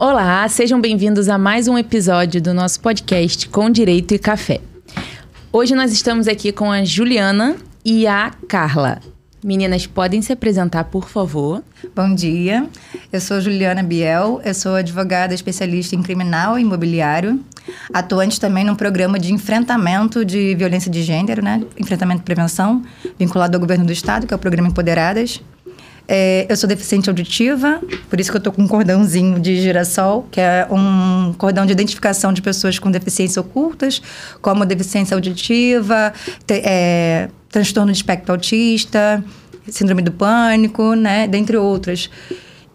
Olá, sejam bem-vindos a mais um episódio do nosso podcast Com Direito e Café. Hoje nós estamos aqui com a Juliana e a Carla. Meninas, podem se apresentar, por favor? Bom dia, eu sou Juliana Biel, eu sou advogada especialista em criminal e imobiliário, atuante também num programa de enfrentamento de violência de gênero, né? Enfrentamento e prevenção, vinculado ao governo do estado, que é o programa Empoderadas. Eu sou deficiente auditiva, por isso que eu tô com um cordãozinho de girassol, que é um cordão de identificação de pessoas com deficiências ocultas, como deficiência auditiva, transtorno de espectro autista, síndrome do pânico, né, dentre outras.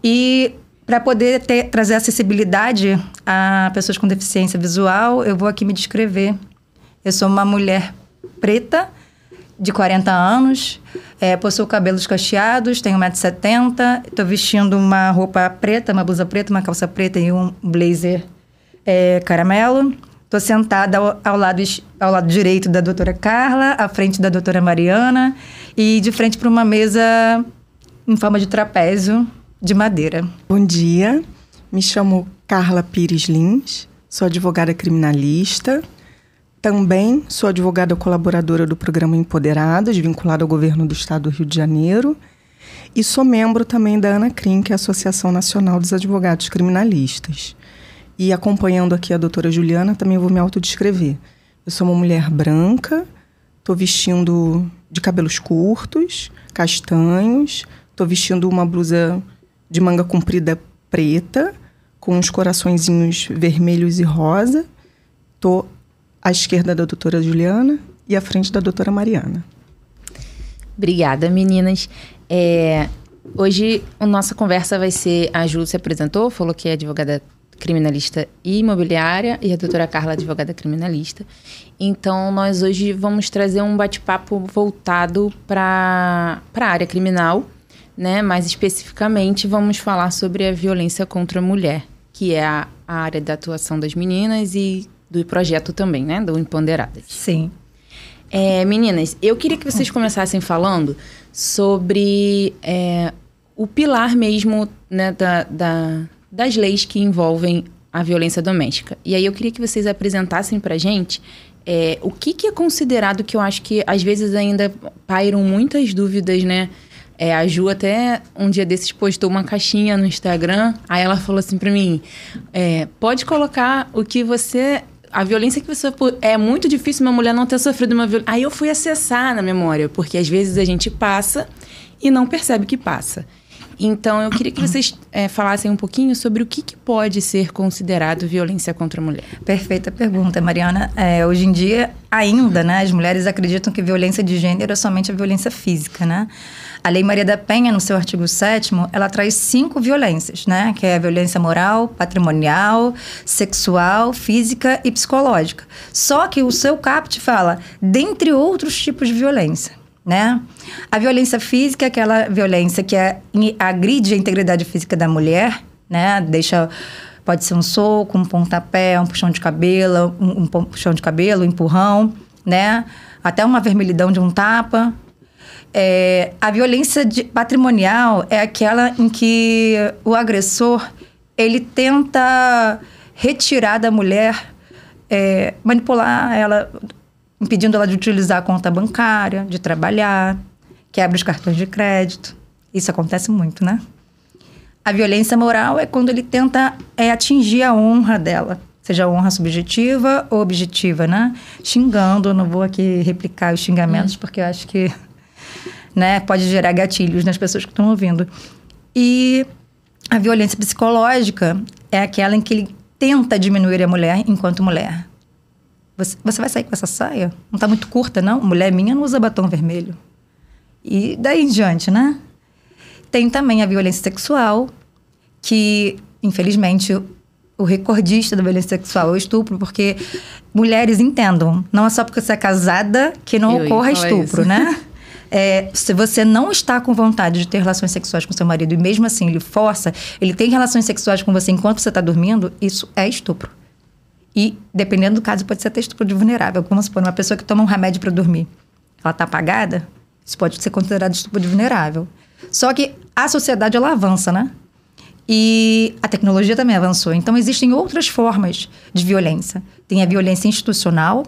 E para poder trazer acessibilidade a pessoas com deficiência visual, eu vou aqui me descrever. Eu sou uma mulher preta, de 40 anos, possuo cabelos cacheados, tenho 1,70 m, estou vestindo uma roupa preta, uma blusa preta, uma calça preta e um blazer caramelo. Estou sentada ao lado direito da doutora Carla, à frente da doutora Mariana e de frente para uma mesa em forma de trapézio de madeira. Bom dia, me chamo Carla Pires Lins, sou advogada criminalista. Também sou advogada colaboradora do programa Empoderadas, vinculada ao governo do estado do Rio de Janeiro. E sou membro também da ANACRIM, que é a Associação Nacional dos Advogados Criminalistas. E acompanhando aqui a doutora Juliana, também vou me autodescrever. Eu sou uma mulher branca, estou vestindo de cabelos curtos, castanhos, estou vestindo uma blusa de manga comprida preta, com uns coraçõezinhos vermelhos e rosa. Estou à esquerda da doutora Juliana e à frente da doutora Mariana. Obrigada, meninas. Hoje a nossa conversa vai ser... A Ju se apresentou, falou que é advogada criminalista e imobiliária, e a doutora Carla, advogada criminalista. Então, nós hoje vamos trazer um bate-papo voltado para a área criminal, né? Mais especificamente, vamos falar sobre a violência contra a mulher, que é a área da atuação das meninas e do projeto também, né? Do Empoderadas. Sim. Meninas, eu queria que vocês começassem falando sobre o pilar mesmo, né, das leis que envolvem a violência doméstica. E aí eu queria que vocês apresentassem pra gente o que é considerado, que eu acho que às vezes ainda pairam muitas dúvidas, né? A Ju até um dia desses postou uma caixinha no Instagram, aí ela falou assim pra mim, pode colocar o que você... A violência que você... É muito difícil uma mulher não ter sofrido uma violência. Aí eu fui acessar na memória, porque às vezes a gente passa e não percebe que passa. Então, eu queria que vocês falassem um pouquinho sobre o que pode ser considerado violência contra a mulher. Perfeita pergunta, Mariana. Hoje em dia, ainda, né, as mulheres acreditam que violência de gênero é somente a violência física, né? A Lei Maria da Penha, no seu artigo 7º, ela traz 5 violências, né? Que é a violência moral, patrimonial, sexual, física e psicológica. Só que o seu caput fala, dentre outros tipos de violência, né? A violência física é aquela violência que agride a integridade física da mulher, né? Pode ser um soco, um pontapé, um puxão de cabelo, um empurrão, né? Até uma vermelhidão de um tapa. A violência patrimonial é aquela em que o agressor, ele tenta retirar da mulher, manipular ela, impedindo ela de utilizar a conta bancária, de trabalhar, quebra os cartões de crédito. Isso acontece muito, né? A violência moral é quando ele tenta atingir a honra dela, seja honra subjetiva ou objetiva, né? Xingando, não vou aqui replicar os xingamentos, porque eu acho que, né, pode gerar gatilhos nas pessoas que estão ouvindo. E a violência psicológica é aquela em que ele tenta diminuir a mulher enquanto mulher. Você vai sair com essa saia? Não tá muito curta, não? Mulher minha não usa batom vermelho. E daí em diante, né? Tem também a violência sexual, que, infelizmente, o recordista da violência sexual é o estupro, porque mulheres entendam, não é só porque você é casada que não ocorra estupro, né? Se você não está com vontade de ter relações sexuais com seu marido e mesmo assim ele força, ele tem relações sexuais com você enquanto você está dormindo, isso é estupro. E, dependendo do caso, pode ser até estupro de vulnerável. Vamos supor, uma pessoa que toma um remédio para dormir, ela está apagada, isso pode ser considerado estupro de vulnerável. Só que a sociedade, ela avança, né? E a tecnologia também avançou. Então, existem outras formas de violência. Tem a violência institucional,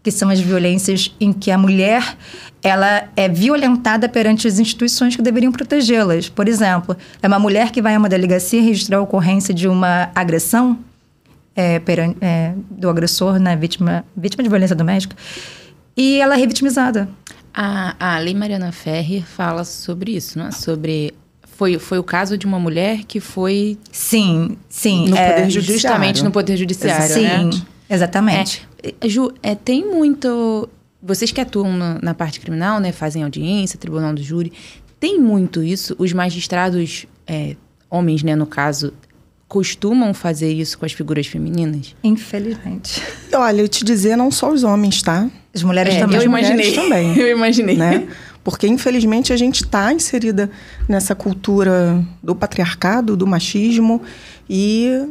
que são as violências em que a mulher ela é violentada perante as instituições que deveriam protegê-las. Por exemplo, é uma mulher que vai a uma delegacia registrar a ocorrência de uma agressão do agressor, né, vítima de violência doméstica, e ela é revitimizada. A Lei Mariana Ferrer fala sobre isso, não é? Foi o caso de uma mulher que foi... Sim. No Poder Judiciário. Justamente no Poder Judiciário, né? Sim, exatamente. Ju, tem muito... Vocês que atuam na parte criminal, né? Fazem audiência, tribunal do júri. Tem muito isso? Os magistrados, homens, né, no caso, costumam fazer isso com as figuras femininas? Infelizmente. Olha, eu te dizer, não só os homens, tá? As mulheres também. Eu imaginei. Também, eu imaginei. Né? Porque, infelizmente, a gente está inserida nessa cultura do patriarcado, do machismo, e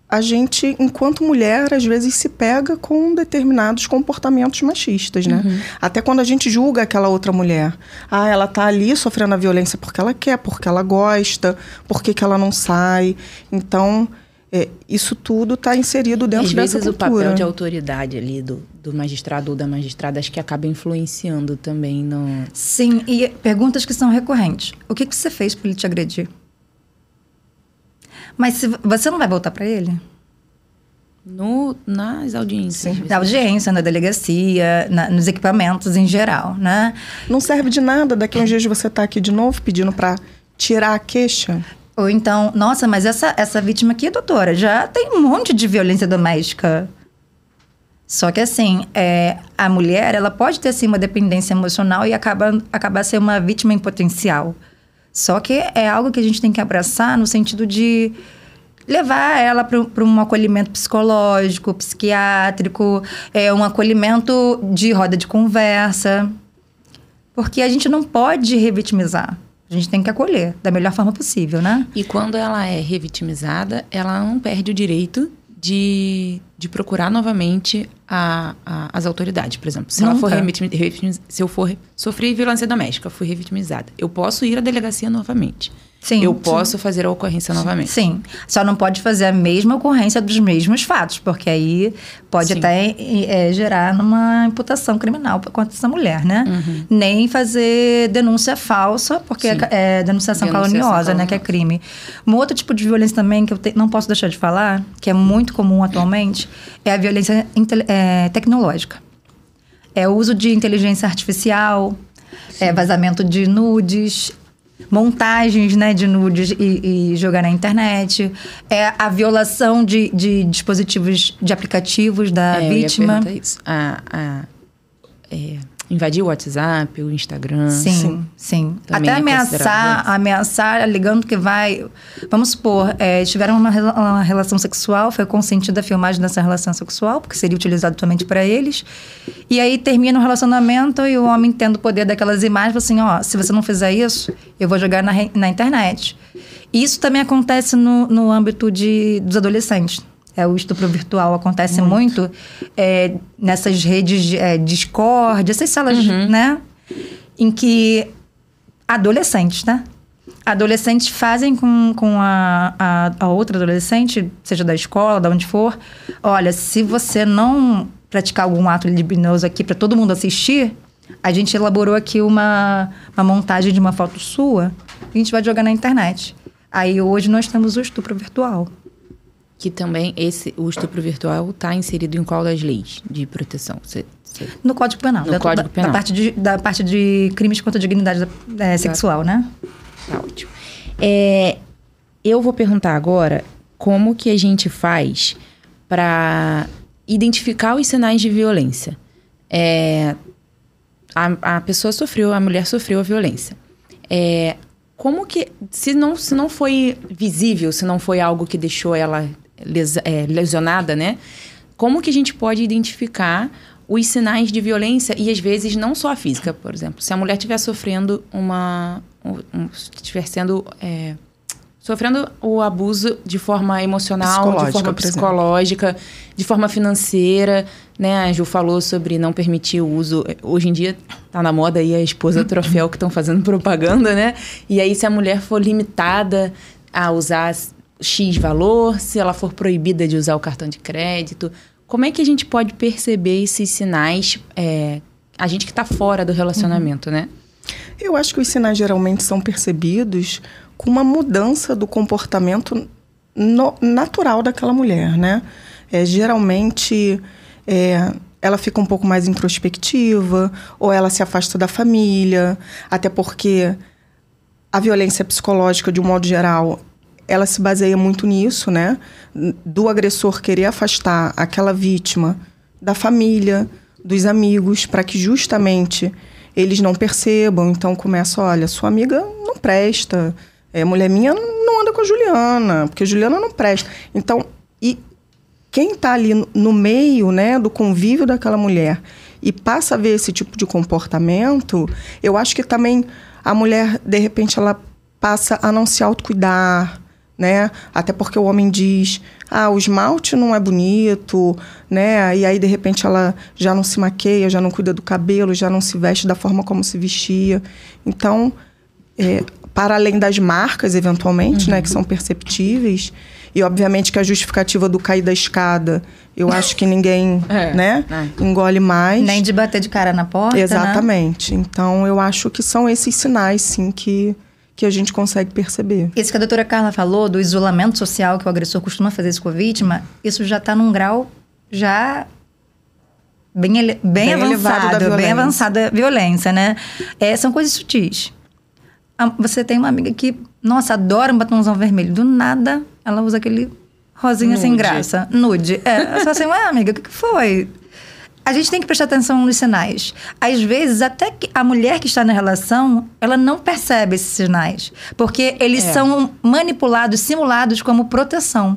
a gente, enquanto mulher, às vezes se pega com determinados comportamentos machistas, né? Uhum. Até quando a gente julga aquela outra mulher. Ela tá ali sofrendo a violência porque ela quer, porque ela gosta, porque que ela não sai. Então, isso tudo está inserido dentro dessa cultura. Às vezes o papel de autoridade ali do magistrado ou da magistrada, acho que acaba influenciando também no... Sim, e perguntas que são recorrentes. O que você fez para ele te agredir? Mas você não vai voltar para ele? Nas audiências. Na audiência, na delegacia, nos equipamentos em geral, né? Não serve de nada daqui a uns dias você tá aqui de novo pedindo para tirar a queixa. Ou então, nossa, mas essa vítima aqui, doutora, já tem um monte de violência doméstica. Só que assim, a mulher, ela pode ter assim uma dependência emocional e acabar sendo uma vítima em potencial. Só que é algo que a gente tem que abraçar no sentido de levar ela para um acolhimento psicológico, psiquiátrico, um acolhimento de roda de conversa. Porque a gente não pode revitimizar. A gente tem que acolher da melhor forma possível, né? E quando ela é revitimizada, ela não perde o direito de procurar novamente as autoridades, por exemplo. Se ela for se eu for sofrer violência doméstica, fui revitimizada, eu posso ir à delegacia novamente. Sim, eu posso fazer a ocorrência novamente. Sim, só não pode fazer a mesma ocorrência dos mesmos fatos, porque aí pode até gerar uma imputação criminal contra essa mulher, né? Uhum. Nem fazer denúncia falsa, porque é denunciação caluniosa, né? Que é crime. Um outro tipo de violência também que eu não posso deixar de falar, que é muito comum atualmente, é a violência tecnológica. É o uso de inteligência artificial, vazamento de nudes, montagens, né, de nudes e jogar na internet. É a violação de dispositivos, de aplicativos da vítima. Eu ia isso. Invadir o WhatsApp, o Instagram. Sim. Até ameaçar, alegando que vai... Vamos supor, tiveram uma relação sexual, foi consentida a filmagem dessa relação sexual, porque seria utilizado somente para eles. E aí termina o relacionamento e o homem tendo o poder daquelas imagens, fala assim, se você não fizer isso, eu vou jogar na internet. E isso também acontece no âmbito dos adolescentes. O estupro virtual acontece muito nessas redes de Discord, essas salas, né? Em que adolescentes, né? Adolescentes fazem com a outra adolescente, seja da escola, de onde for. Olha, se você não praticar algum ato libidinoso aqui para todo mundo assistir, a gente elaborou aqui uma montagem de uma foto sua e a gente vai jogar na internet. Aí hoje nós temos o estupro virtual. Que também o estupro virtual está inserido em qual das leis de proteção? No Código Penal. No Código Penal. Da parte de crimes contra a dignidade sexual, né? Tá ótimo. Eu vou perguntar agora como que a gente faz para identificar os sinais de violência. A mulher sofreu a violência. Como que, se não foi visível, se não foi algo que deixou ela lesionada, né? Como que a gente pode identificar os sinais de violência e, às vezes, não só a física, por exemplo. Se a mulher estiver sofrendo sofrendo o abuso de forma emocional, de forma psicológica, de forma financeira, né? A Ju falou sobre não permitir o uso. Hoje em dia tá na moda aí a esposa troféu que estão fazendo propaganda, né? E aí se a mulher for limitada a usar X valor, se ela for proibida de usar o cartão de crédito. Como é que a gente pode perceber esses sinais, a gente que está fora do relacionamento, né? Eu acho que os sinais geralmente são percebidos com uma mudança do comportamento natural daquela mulher, né? Geralmente, ela fica um pouco mais introspectiva, ou ela se afasta da família, até porque a violência psicológica, de um modo geral, ela se baseia muito nisso, né? Do agressor querer afastar aquela vítima da família, dos amigos, para que justamente eles não percebam. Então começa, olha, sua amiga não presta, mulher minha não anda com a Juliana, porque a Juliana não presta. Então, e quem está ali no meio, né, do convívio daquela mulher e passa a ver esse tipo de comportamento, eu acho que também a mulher, de repente, ela passa a não se autocuidar, né? Até porque o homem diz, o esmalte não é bonito, né? E aí, de repente, ela já não se maqueia, já não cuida do cabelo, já não se veste da forma como se vestia. Então, para além das marcas, eventualmente, né, que são perceptíveis, e obviamente que a justificativa do cair da escada, eu acho que ninguém engole mais. Nem de bater de cara na porta, exatamente. Né? Então, eu acho que são esses sinais, sim, que a gente consegue perceber. Isso que a doutora Carla falou, do isolamento social que o agressor costuma fazer isso com a vítima, isso já está num grau já bem avançado, bem avançada violência, né? São coisas sutis. Você tem uma amiga que, nossa, adora um batomzão vermelho. Do nada, ela usa aquele rosinha sem graça. Nude. Só assim, amiga, o que foi? A gente tem que prestar atenção nos sinais. Às vezes, até que a mulher que está na relação, ela não percebe esses sinais. Porque eles são manipulados, simulados como proteção.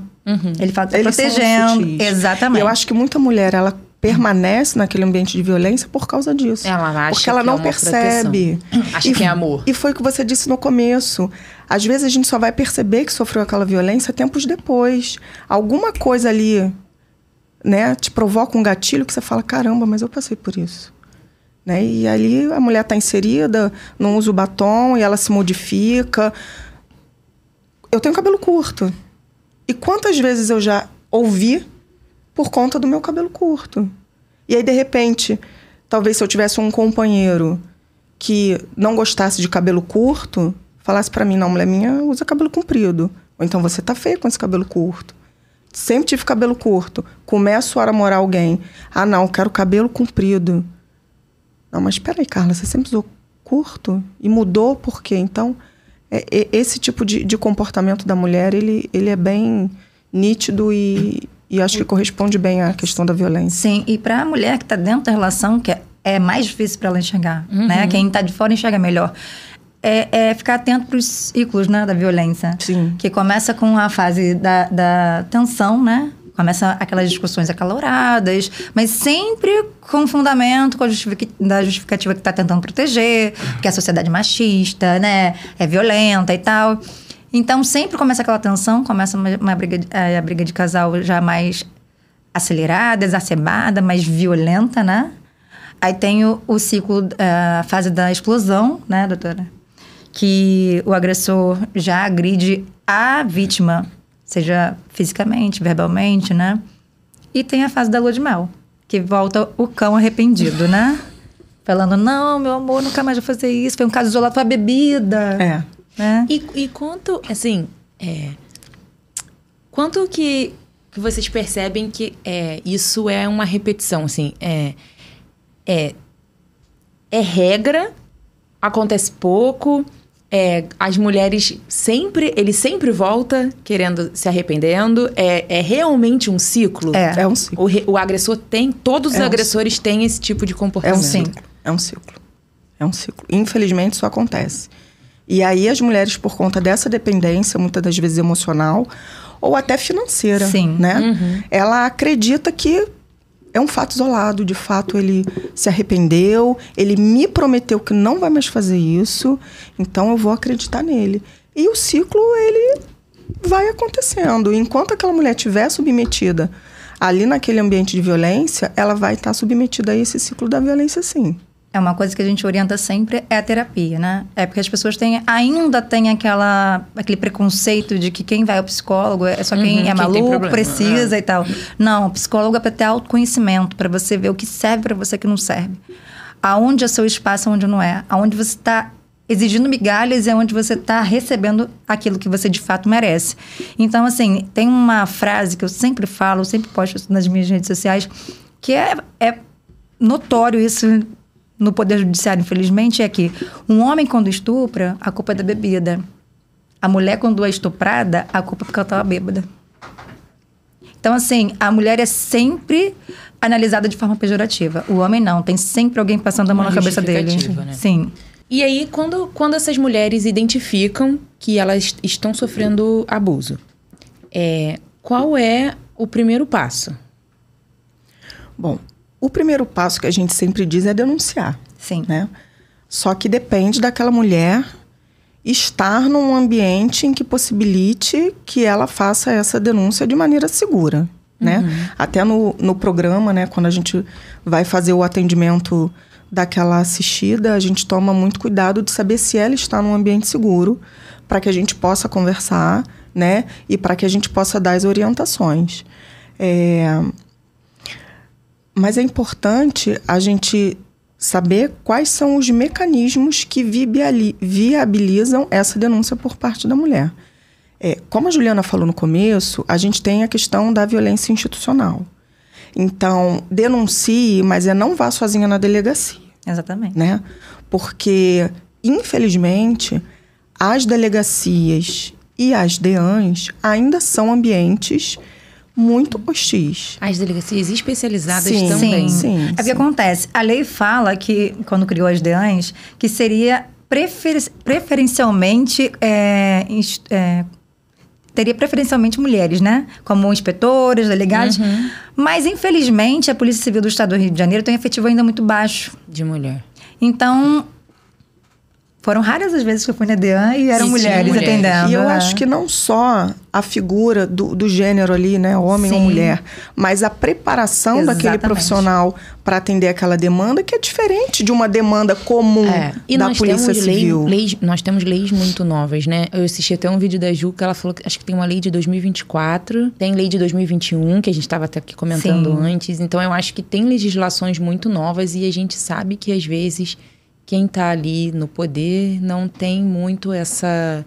Ele fala, eles protegendo. Exatamente. Eu acho que muita mulher, ela permanece naquele ambiente de violência por causa disso. Ela acha porque ela não percebe. Acha que é amor. E foi o que você disse no começo. Às vezes a gente só vai perceber que sofreu aquela violência tempos depois. Alguma coisa ali, né, te provoca um gatilho que você fala, caramba, mas eu passei por isso. Né? E ali a mulher está inserida, não usa o batom e ela se modifica. Eu tenho cabelo curto. E quantas vezes eu já ouvi por conta do meu cabelo curto. E aí, de repente, talvez se eu tivesse um companheiro que não gostasse de cabelo curto, falasse pra mim, não, mulher minha usa cabelo comprido. Ou então, você tá feio com esse cabelo curto. Sempre tive cabelo curto. Começo a namorar alguém. Não, eu quero cabelo comprido. Não, mas espera aí, Carla, você sempre usou curto? E mudou por quê? Então, esse tipo de comportamento da mulher, ele é bem nítido e acho que corresponde bem à questão da violência. Sim, e para a mulher que está dentro da relação, que é mais difícil para ela enxergar, né? Quem está de fora enxerga melhor. Ficar atento para os ciclos, né, da violência. Sim. Que começa com a fase da tensão, né? Começa aquelas discussões acaloradas, mas sempre com fundamento, da justificativa que está tentando proteger, que a sociedade é machista, né? É violenta e tal. Então, sempre começa aquela tensão, começa a briga de casal já mais acelerada, exacerbada, mais violenta, né? Aí tem o ciclo, a fase da explosão, né, doutora? Que o agressor já agride a vítima, seja fisicamente, verbalmente, né? E tem a fase da lua de mel, que volta o cão arrependido, né? Falando, não, meu amor, nunca mais vou fazer isso, foi um caso isolado, foi a bebida. Né? E quanto, assim, quanto que vocês percebem que isso é uma repetição, assim, regra, acontece pouco, as mulheres ele sempre volta querendo, se arrependendo, é realmente um ciclo? É um ciclo. O agressor todos os agressores têm esse tipo de comportamento? É um ciclo. Infelizmente, isso acontece. E aí as mulheres, por conta dessa dependência, muitas das vezes emocional, ou até financeira, né? Ela acredita que é um fato isolado. De fato, ele se arrependeu, ele me prometeu que não vai mais fazer isso, então eu vou acreditar nele. E o ciclo, ele vai acontecendo. Enquanto aquela mulher estiver submetida ali naquele ambiente de violência, ela vai estar submetida a esse ciclo da violência, sim. é uma coisa que a gente orienta sempre, é a terapia, né? É porque as pessoas ainda têm aquele preconceito de que quem vai ao psicólogo é só quem é maluco, precisa e tal. Não, o psicólogo é para ter autoconhecimento, para você ver o que serve para você e o que não serve. Aonde é seu espaço, aonde não é. Aonde você está exigindo migalhas é onde você está recebendo aquilo que você de fato merece. Então, assim, tem uma frase que eu sempre falo, sempre posto nas minhas redes sociais, que é notório isso no Poder Judiciário, infelizmente, é que um homem, quando estupra, a culpa é da bebida. A mulher, quando é estuprada, a culpa é porque ela estava bêbada. Então, assim, a mulher é sempre analisada de forma pejorativa. O homem não. Tem sempre alguém passando a mão na cabeça dele. Né? Sim. E aí, quando essas mulheres identificam que elas estão sofrendo abuso, qual é o primeiro passo? Bom, o primeiro passo que a gente sempre diz é denunciar. Sim. Né? Só que depende daquela mulher estar num ambiente em que possibilite que ela faça essa denúncia de maneira segura. Né? Até no programa, né, quando a gente vai fazer o atendimento daquela assistida, a gente toma muito cuidado de saber se ela está num ambiente seguro para que a gente possa conversar, né, e para que a gente possa dar as orientações. Mas é importante a gente saber quais são os mecanismos que viabilizam essa denúncia por parte da mulher. Como a Juliana falou no começo, a gente tem a questão da violência institucional. Então, denuncie, mas não vá sozinha na delegacia. Exatamente. Né? Porque, infelizmente, as delegacias e as DEANs ainda são ambientes muito hostis. As delegacias especializadas sim, também. Sim, o que acontece? A lei fala que, quando criou as DEANs, que seria preferencialmente... teria preferencialmente mulheres, né? Como inspetoras, delegados. Mas, infelizmente, a Polícia Civil do Estado do Rio de Janeiro tem um efetivo ainda muito baixo. De mulher. Então, foram raras as vezes que eu fui na DEAN e eram mulheres atendendo. E eu acho que não só a figura do gênero ali, né? Homem ou mulher. Mas a preparação daquele profissional para atender aquela demanda, que é diferente de uma demanda comum da Polícia Civil. Nós temos leis muito novas, né? Eu assisti até um vídeo da Ju que ela falou que acho que tem uma lei de 2024, tem lei de 2021, que a gente estava até aqui comentando antes. Então, eu acho que tem legislações muito novas e a gente sabe que, às vezes, quem está ali no poder não tem muito essa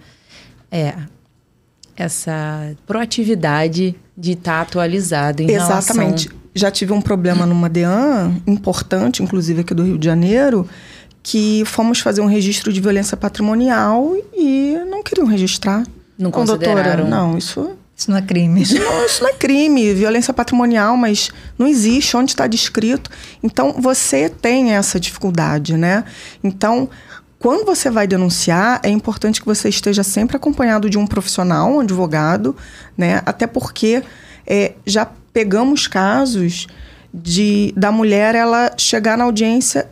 proatividade de estar atualizado em Exatamente. Já tive um problema numa DEAN, importante, inclusive aqui do Rio de Janeiro, que fomos fazer um registro de violência patrimonial e não queriam registrar. Não consideraram? Doutora, não, isso não é crime. Isso não é crime, violência patrimonial, mas não existe, onde está descrito. Então, você tem essa dificuldade, né? Então, quando você vai denunciar, é importante que você esteja sempre acompanhado de um profissional, um advogado, né? Até porque já pegamos casos da mulher ela chegar na audiência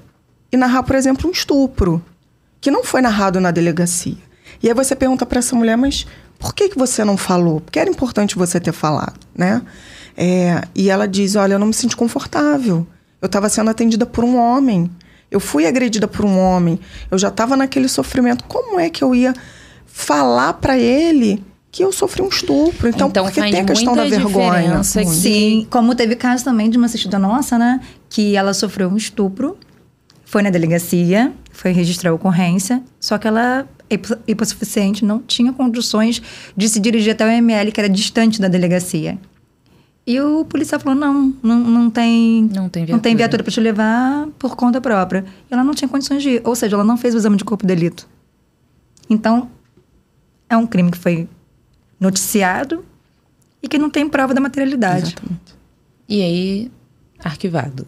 e narrar, por exemplo, um estupro, que não foi narrado na delegacia. E aí você pergunta para essa mulher, mas por que você não falou? Porque era importante você ter falado, né? E ela diz, olha, eu não me senti confortável. Eu estava sendo atendida por um homem. Eu fui agredida por um homem. Eu já estava naquele sofrimento. Como é que eu ia falar para ele que eu sofri um estupro? Então porque tem a questão da vergonha. Sim, como teve caso também de uma assistida nossa, né? Que ela sofreu um estupro, foi na delegacia, foi registrar a ocorrência, só que ela, hipossuficiente, não tinha condições de se dirigir até o ML, que era distante da delegacia. E o policial falou, não tem viatura para te levar por conta própria. E ela não tinha condições de ir. Ou seja, ela não fez o exame de corpo de delito. Então, é um crime que foi noticiado e que não tem prova da materialidade. Exatamente. E aí, arquivado.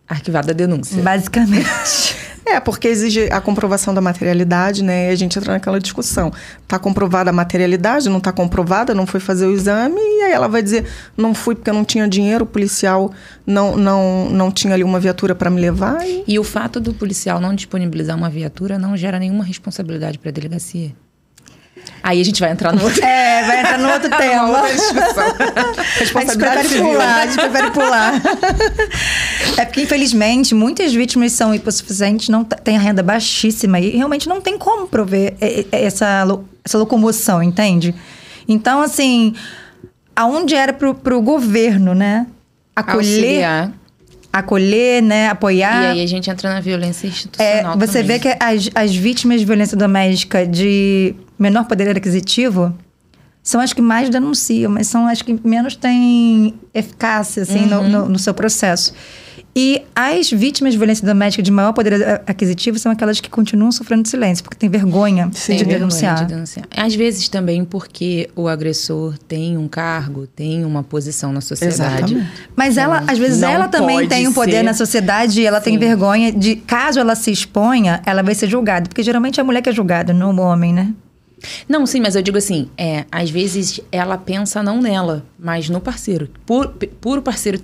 Arquivada a denúncia. Basicamente. Porque exige a comprovação da materialidade, né? E a gente entra naquela discussão. Está comprovada a materialidade? Não está comprovada? Não foi fazer o exame? E aí ela vai dizer, não fui porque eu não tinha dinheiro, o policial não tinha ali uma viatura para me levar. E o fato do policial não disponibilizar uma viatura não gera nenhuma responsabilidade para a delegacia? Aí a gente vai entrar no outro... Vai entrar no outro tema. outra discussão. A gente prefere pular. É porque, infelizmente, muitas vítimas são hipossuficientes, não têm a renda baixíssima e realmente não tem como prover essa locomoção, entende? Então, assim, aonde era pro governo, né? Acolher, né? Apoiar. E aí a gente entra na violência institucional Você também. vê que as vítimas de violência doméstica de menor poder aquisitivo são as que mais denunciam, mas são as que menos têm eficácia, assim, no seu processo. E as vítimas de violência doméstica de maior poder aquisitivo são aquelas que continuam sofrendo de silêncio, porque têm vergonha de denunciar. Às vezes também porque o agressor tem um cargo, tem uma posição na sociedade. Exatamente. Mas às vezes ela também tem um poder na sociedade e ela tem vergonha de, caso ela se exponha, ela vai ser julgada. Porque geralmente é a mulher que é julgada, não o homem, né? Não, sim, mas eu digo assim, às vezes ela pensa não nela, mas no parceiro. Por o parceiro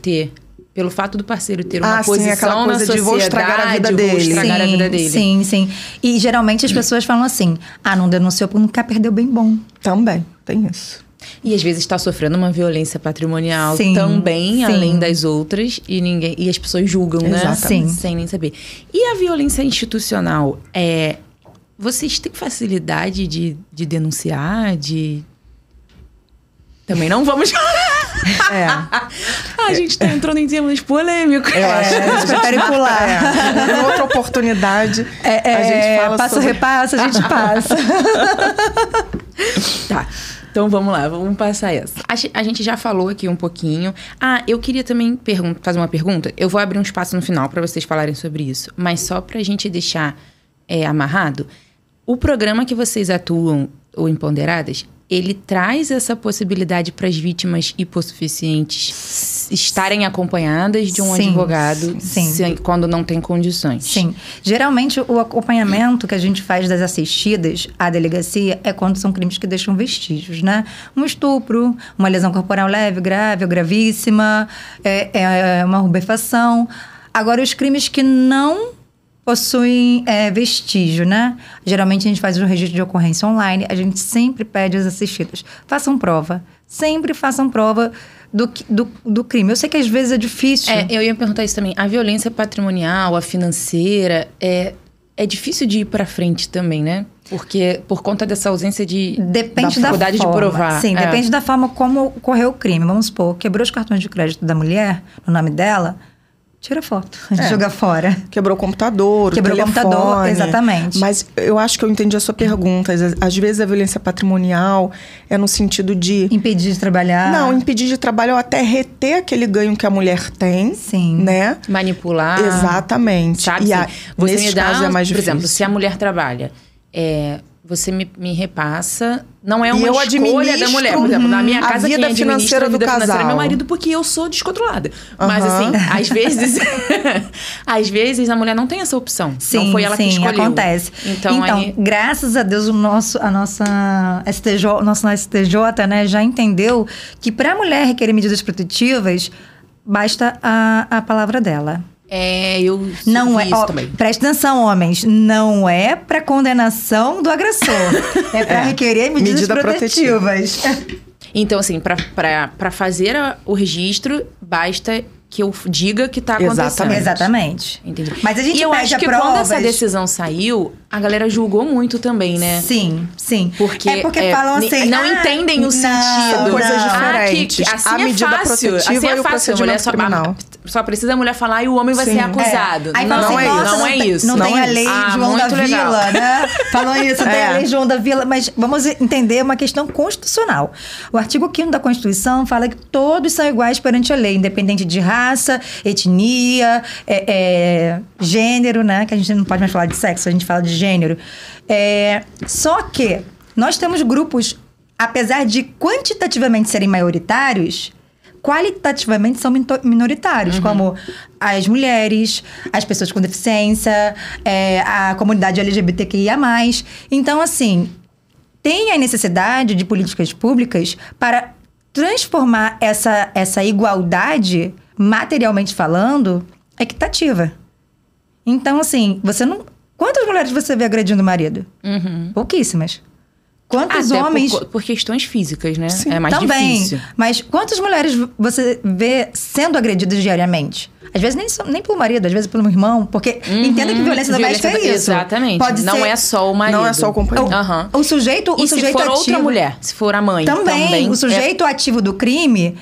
pelo fato do parceiro ter uma posição aquela coisa na sociedade, de vou estragar a vida dele. Sim. E geralmente as pessoas falam assim, não denunciou porque não quer perder o bem bom. Também, tem isso. E às vezes está sofrendo uma violência patrimonial também, além das outras, e as pessoas julgam, né? Sem nem saber. E a violência institucional, vocês têm facilidade de denunciar, Também não vamos... A gente tá entrando em temas polêmicos. Eu acho que a gente prefere pular. Em outra oportunidade, a gente fala passa sobre... repassa, a gente passa. Tá, então vamos lá, vamos passar essa. A gente já falou aqui um pouquinho. Eu queria também fazer uma pergunta. Eu vou abrir um espaço no final para vocês falarem sobre isso. Mas só pra gente deixar amarrado, o programa que vocês atuam, o Empoderadas, ele traz essa possibilidade para as vítimas hipossuficientes estarem acompanhadas de um advogado quando não tem condições. Sim. Geralmente, o acompanhamento que a gente faz das assistidas à delegacia é quando são crimes que deixam vestígios, né? Um estupro, uma lesão corporal leve, grave ou gravíssima, uma rubefação. Agora, os crimes que não possuem vestígio, né? Geralmente a gente faz um registro de ocorrência online, a gente sempre pede às assistidas, façam prova, sempre façam prova do crime. Eu sei que às vezes é difícil. Eu ia perguntar isso também. A violência patrimonial, a financeira, é difícil de ir pra frente também, né? Porque por conta dessa ausência da dificuldade de provar. Sim, depende da forma como ocorreu o crime. Vamos supor, quebrou os cartões de crédito da mulher, no nome dela, tira foto, joga fora. Quebrou o computador, o telefone. Exatamente. Mas eu acho que eu entendi a sua pergunta. Às vezes a violência patrimonial é no sentido de... impedir de trabalhar. Não, impedir de trabalhar ou até reter aquele ganho que a mulher tem. Sim. Né? Manipular. Exatamente. Sabe? Você nesse caso é mais difícil. Por exemplo, se a mulher trabalha... você me repassa... Não é uma escolha da mulher. Por exemplo, na minha casa, a vida financeira do casal é meu marido, porque eu sou descontrolada. Mas assim, às vezes... às vezes a mulher não tem essa opção. Não foi ela que escolheu. Acontece. Então graças a Deus, a nossa STJ, né, já entendeu que para a mulher requerer medidas protetivas, basta a palavra dela. Eu não isso também. Preste atenção, homens. Não é para condenação do agressor. É para requerer medidas protetivas. Então, assim, para fazer o registro, basta que eu diga que tá acontecendo. Exatamente. Entendi. Mas a gente eu acho que provas... quando essa decisão saiu, a galera julgou muito também, né? Sim. Porque falam assim... não entendem o sentido. São coisas diferentes. Assim a medida protetiva e o procedimento criminal. Só precisa a mulher falar e o homem vai ser acusado. Aí não é isso. Não tem a lei João da Vila, né? Falou isso, tem a lei João da Vila. Mas vamos entender uma questão constitucional. O artigo 5º da Constituição fala que todos são iguais perante a lei, independente de raça, etnia, gênero, né? Que a gente não pode mais falar de sexo, a gente fala de gênero. Só que nós temos grupos, apesar de quantitativamente serem maioritários, qualitativamente são minoritários, como as mulheres, as pessoas com deficiência, a comunidade LGBTQIA+. Então, assim, tem a necessidade de políticas públicas para transformar essa igualdade, materialmente falando, equitativa. Então, assim, você não... Quantas mulheres você vê agredindo o marido? Pouquíssimas. Quantos Até homens... por questões físicas, né? Sim. É mais Também. difícil. Mas quantas mulheres você vê sendo agredidas diariamente? Às vezes nem pelo marido, às vezes pelo irmão. Porque entenda que violência doméstica é isso. Exatamente. Pode não ser... é só o marido. Não é só o companheiro. O sujeito E se for ativo... outra mulher? Se for a mãe? Também. O sujeito ativo do crime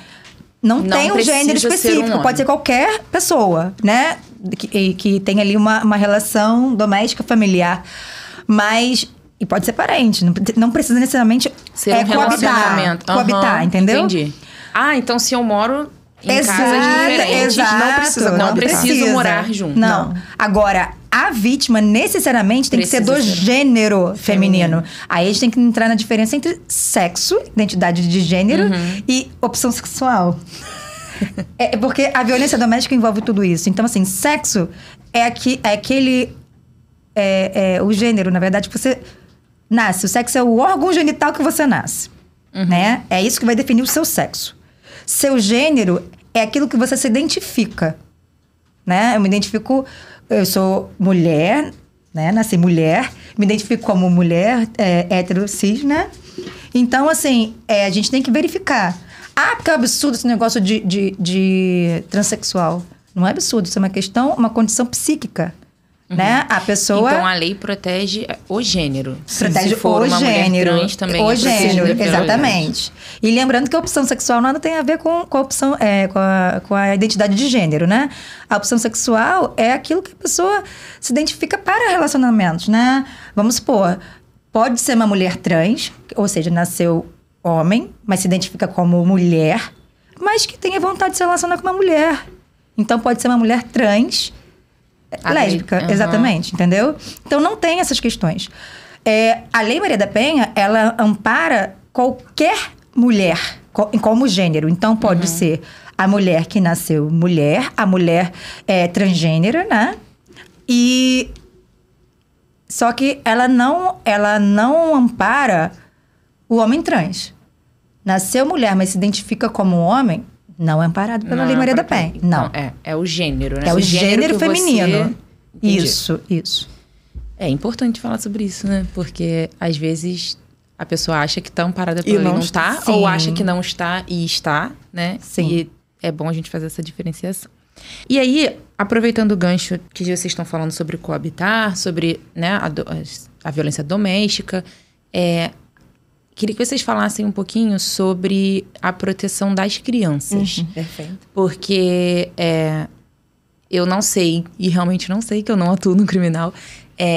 não tem um gênero específico. Pode ser qualquer pessoa, né? Que tem ali uma relação doméstica, familiar. Mas... E pode ser parente. Não precisa necessariamente ser um relacionamento. Coabitar, entendeu? Entendi. Ah, então se eu moro em casas diferentes, não preciso morar junto. Não. Agora, a vítima necessariamente tem que ser do gênero feminino. Aí a gente tem que entrar na diferença entre sexo, identidade de gênero, e opção sexual. Porque a violência doméstica envolve tudo isso. Então, assim, sexo é aquele... o gênero, na verdade, que você nasce. O sexo é o órgão genital que você nasce. Né? É isso que vai definir o seu sexo. Seu gênero é aquilo que você se identifica. Né? Eu me identifico... Eu sou mulher, né? Nasci mulher. Me identifico como mulher hétero, cis, né? Então, assim, a gente tem que verificar. Ah, que absurdo esse negócio de transexual. Não é absurdo, isso é uma condição psíquica. Né? A pessoa... Então, a lei protege o gênero. Protege se for uma mulher trans, também o é gênero, exatamente. E lembrando que a opção sexual nada tem a ver com a opção, com a identidade de gênero, né? A opção sexual é aquilo que a pessoa se identifica para relacionamentos, né? Vamos supor, pode ser uma mulher trans, ou seja, nasceu homem, mas se identifica como mulher, mas que tenha vontade de se relacionar com uma mulher. Então, pode ser uma mulher trans... lésbica, exatamente, entendeu? Então, não tem essas questões. A Lei Maria da Penha, ela ampara qualquer mulher como gênero. Então, pode ser a mulher que nasceu mulher, a mulher transgênera, né? Só que ela não ampara o homem trans. Nasceu mulher, mas se identifica como homem... Não é amparado pela Lei Maria da Penha. Não. É o gênero, né? É o gênero feminino. Isso. É importante falar sobre isso, né? Porque, às vezes, a pessoa acha que está amparada pela lei e não está. Sim. Ou acha que não está e está, né? Sim. E é bom a gente fazer essa diferenciação. E aí, aproveitando o gancho que vocês estão falando sobre coabitar, sobre, né, a violência doméstica... Queria que vocês falassem um pouquinho sobre a proteção das crianças. Perfeito. Porque eu não sei, e realmente não sei, que eu não atuo no criminal,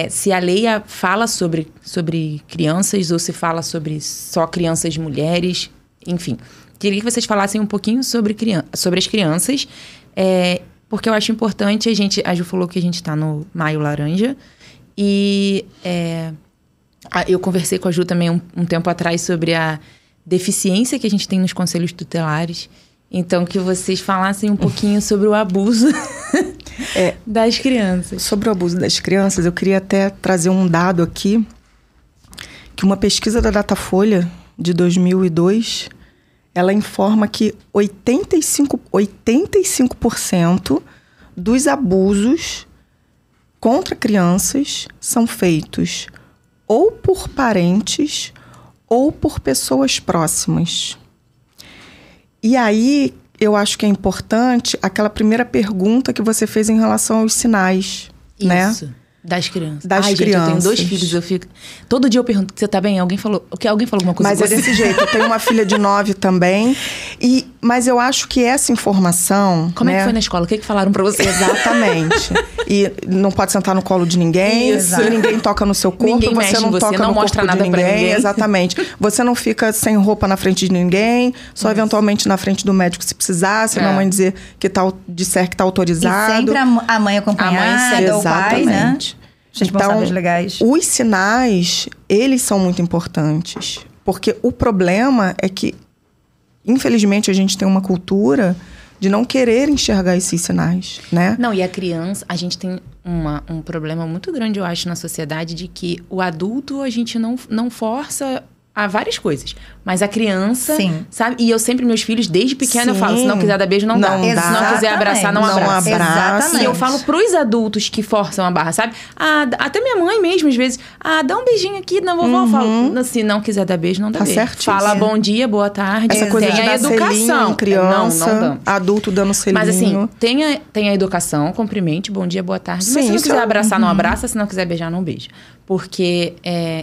se a lei fala sobre crianças ou se fala sobre só crianças mulheres, enfim. Queria que vocês falassem um pouquinho sobre as crianças, porque eu acho importante, a Ju falou que a gente está no Maio Laranja, e... eu conversei com a Ju também um tempo atrás sobre a deficiência que a gente tem nos conselhos tutelares. Então, que vocês falassem um pouquinho sobre o abuso das crianças. Sobre o abuso das crianças, eu queria até trazer um dado aqui, que uma pesquisa da Datafolha de 2002, ela informa que 85% dos abusos contra crianças são feitos ou por parentes ou por pessoas próximas. E aí, eu acho que é importante aquela primeira pergunta que você fez em relação aos sinais, né? Isso. Das crianças. Crianças. Gente, eu tenho 2 filhos, eu fico... Todo dia eu pergunto, você tá bem? Alguém falou alguma coisa? Mas é desse jeito, eu tenho uma filha de 9 também. Mas eu acho que essa informação... Como é que foi na escola? O que falaram pra você? Exatamente. E não pode sentar no colo de ninguém. Isso. E ninguém toca no seu corpo. Ninguém você não toca não no mostra corpo nada de ninguém. pra ninguém. Exatamente. Você não fica sem roupa na frente de ninguém. Só eventualmente na frente do médico se precisar. Se a mamãe disser que tá autorizado. E sempre a mãe acompanhada, ou o pai, né? Responsáveis legais. Os sinais, eles são muito importantes. Porque o problema é que, infelizmente, a gente tem uma cultura de não querer enxergar esses sinais, né? Não, e a criança, a gente tem um problema muito grande, eu acho, na sociedade, de que o adulto, a gente não força a várias coisas. Mas a criança, Sim. sabe? E eu sempre, meus filhos, desde pequena, eu falo, se não Sim. quiser dar beijo, não dá. Não dá. Se não quiser abraçar, não Não abraça. abraça. Exatamente. E eu falo pros adultos que forçam a barra, sabe? Até minha mãe mesmo, às vezes, dá um beijinho aqui na vovó. Eu falo, se não quiser dar beijo, não dá Tá beijo. certíssimo. Fala bom dia, boa tarde. Essa coisa tem de a dar selinho educação. em criança, Não dá. adulto dando selinho. Mas assim, tem a educação, cumprimente, bom dia, boa tarde. Sim, Mas se não isso quiser é- abraçar, não abraça. Se não quiser beijar, não beija. Porque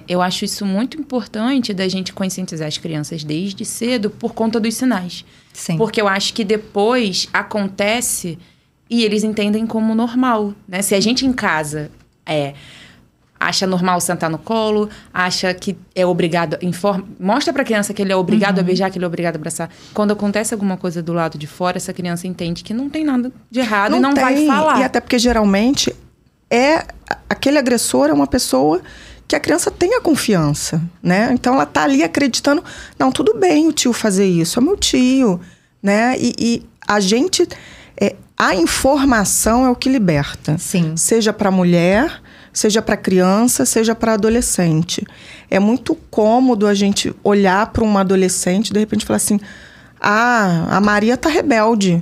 eu acho isso muito importante da gente conscientizar as crianças desde cedo por conta dos sinais. Sim. Porque eu acho que depois acontece e eles entendem como normal, né? Se a gente em casa acha normal sentar no colo, acha que é obrigado... mostra pra criança que ele é obrigado a beijar, que ele é obrigado a abraçar. Quando acontece alguma coisa do lado de fora, essa criança entende que não tem nada de errado e não vai falar. E até porque, geralmente, aquele agressor é uma pessoa que a criança tem a confiança, né? Então, ela tá ali acreditando, não, tudo bem o tio fazer isso, é meu tio, né? E a gente... a informação é o que liberta. Sim. Seja para mulher, seja para criança, seja para adolescente. É muito cômodo a gente olhar para uma adolescente e, de repente, falar assim, a Maria tá rebelde.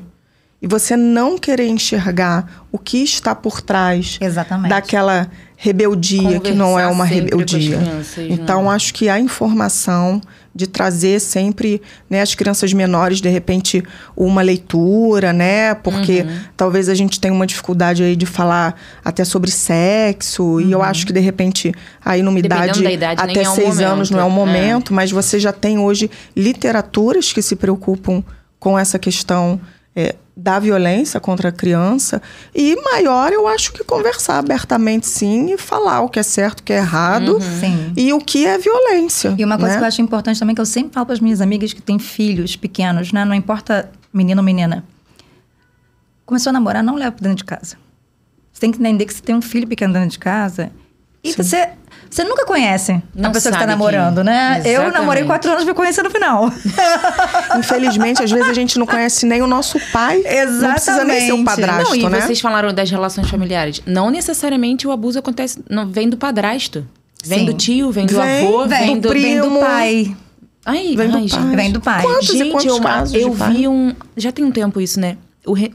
E você não querer enxergar o que está por trás Exatamente. daquela rebeldia, que não é uma Conversar sempre com as rebeldia. crianças, Então, né? acho que a informação de trazer sempre, né, as crianças menores, de repente, uma leitura, né? Porque talvez a gente tenha uma dificuldade aí de falar até sobre sexo. E eu acho que, de repente, aí numa Dependendo da idade, nem até é um 6 anos não é o momento. momento, mas você já tem hoje literaturas que se preocupam com essa questão da violência contra a criança. E maior, eu acho que conversar abertamente, sim, e falar o que é certo, o que é errado. Sim. E o que é violência. E uma coisa né? que eu acho importante também, que eu sempre falo para as minhas amigas que têm filhos pequenos, né? Não importa menino ou menina. Começou a namorar, não leva para dentro de casa. Você tem que entender que você tem um filho pequeno dentro de casa. E você nunca conhece Não a pessoa que está sabe namorando, quem. né? Eu Exatamente. namorei 4 anos e me conheci no final. Infelizmente, às vezes a gente não conhece nem o nosso pai. Não precisa nem ser o Exatamente. padrasto, Não, e né? vocês falaram das relações familiares. Não necessariamente o abuso acontece... vem do padrasto. Vem Sim. do tio, vem do Vem, avô, Vem do primo. pai. Ai, Vem do pai. gente. Vem do pai. Quantos e quantos casos eu de pai? vi já tem um tempo isso, né?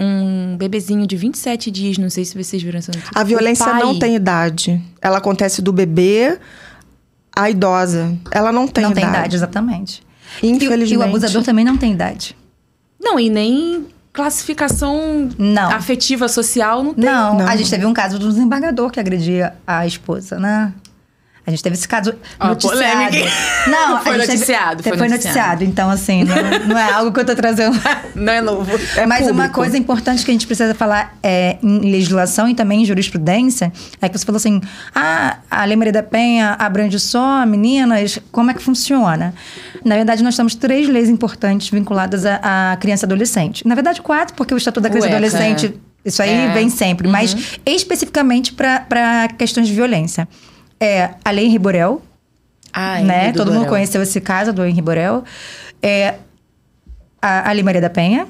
Um bebezinho de 27 dias, não sei se vocês viram essa notícia. A violência O pai- não tem idade. Ela acontece do bebê à idosa. Ela não tem Não idade. tem idade, exatamente. Infelizmente. E o abusador também não tem idade. Não, e nem classificação Não. afetiva social não tem. Não, Não. a gente teve um caso de um desembargador que agredia a esposa, né? A gente teve esse caso noticiado. polêmica. Não, Foi a gente noticiado, Foi foi noticiado. Então, assim, não é algo que eu tô trazendo. Não é novo. Mas uma público. coisa importante que a gente precisa falar em legislação e também em jurisprudência é que você falou assim, a Lei Maria da Penha abrange só meninas, como é que funciona? Na verdade, nós temos 3 leis importantes vinculadas à criança e adolescente. Na verdade, 4, porque o Estatuto da Criança e Ué, Adolescente, isso aí vem sempre. Mas especificamente para questões de violência. A Lei Henri Borel, Ai, né? do Todo mundo Borel. conheceu esse caso do Henri Borel. A Lei Maria da Penha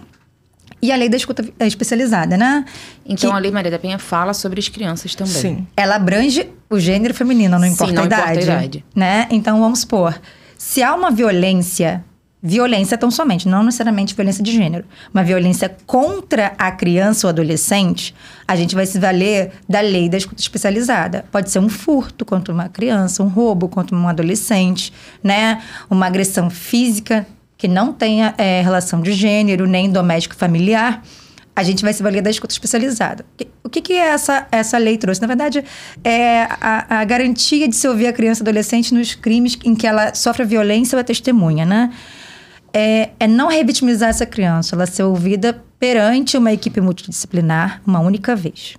e a Lei da Escuta Especializada, né? Então, Que a Lei Maria da Penha fala sobre as crianças também. Sim. ela abrange o gênero feminino, não Sim, importa não a importa a idade. idade. Né? Então, vamos supor, se há uma violência tão somente, não necessariamente violência de gênero, uma violência contra a criança ou adolescente, a gente vai se valer da lei da escuta especializada. Pode ser um furto contra uma criança, um roubo contra um adolescente, né? Uma agressão física que não tenha relação de gênero, nem doméstico familiar. A gente vai se valer da escuta especializada. O que essa lei trouxe? Na verdade, é a garantia de se ouvir a criança e adolescente nos crimes em que ela sofre a violência ou é testemunha, né? É não revitimizar essa criança, ela ser ouvida perante uma equipe multidisciplinar uma única vez.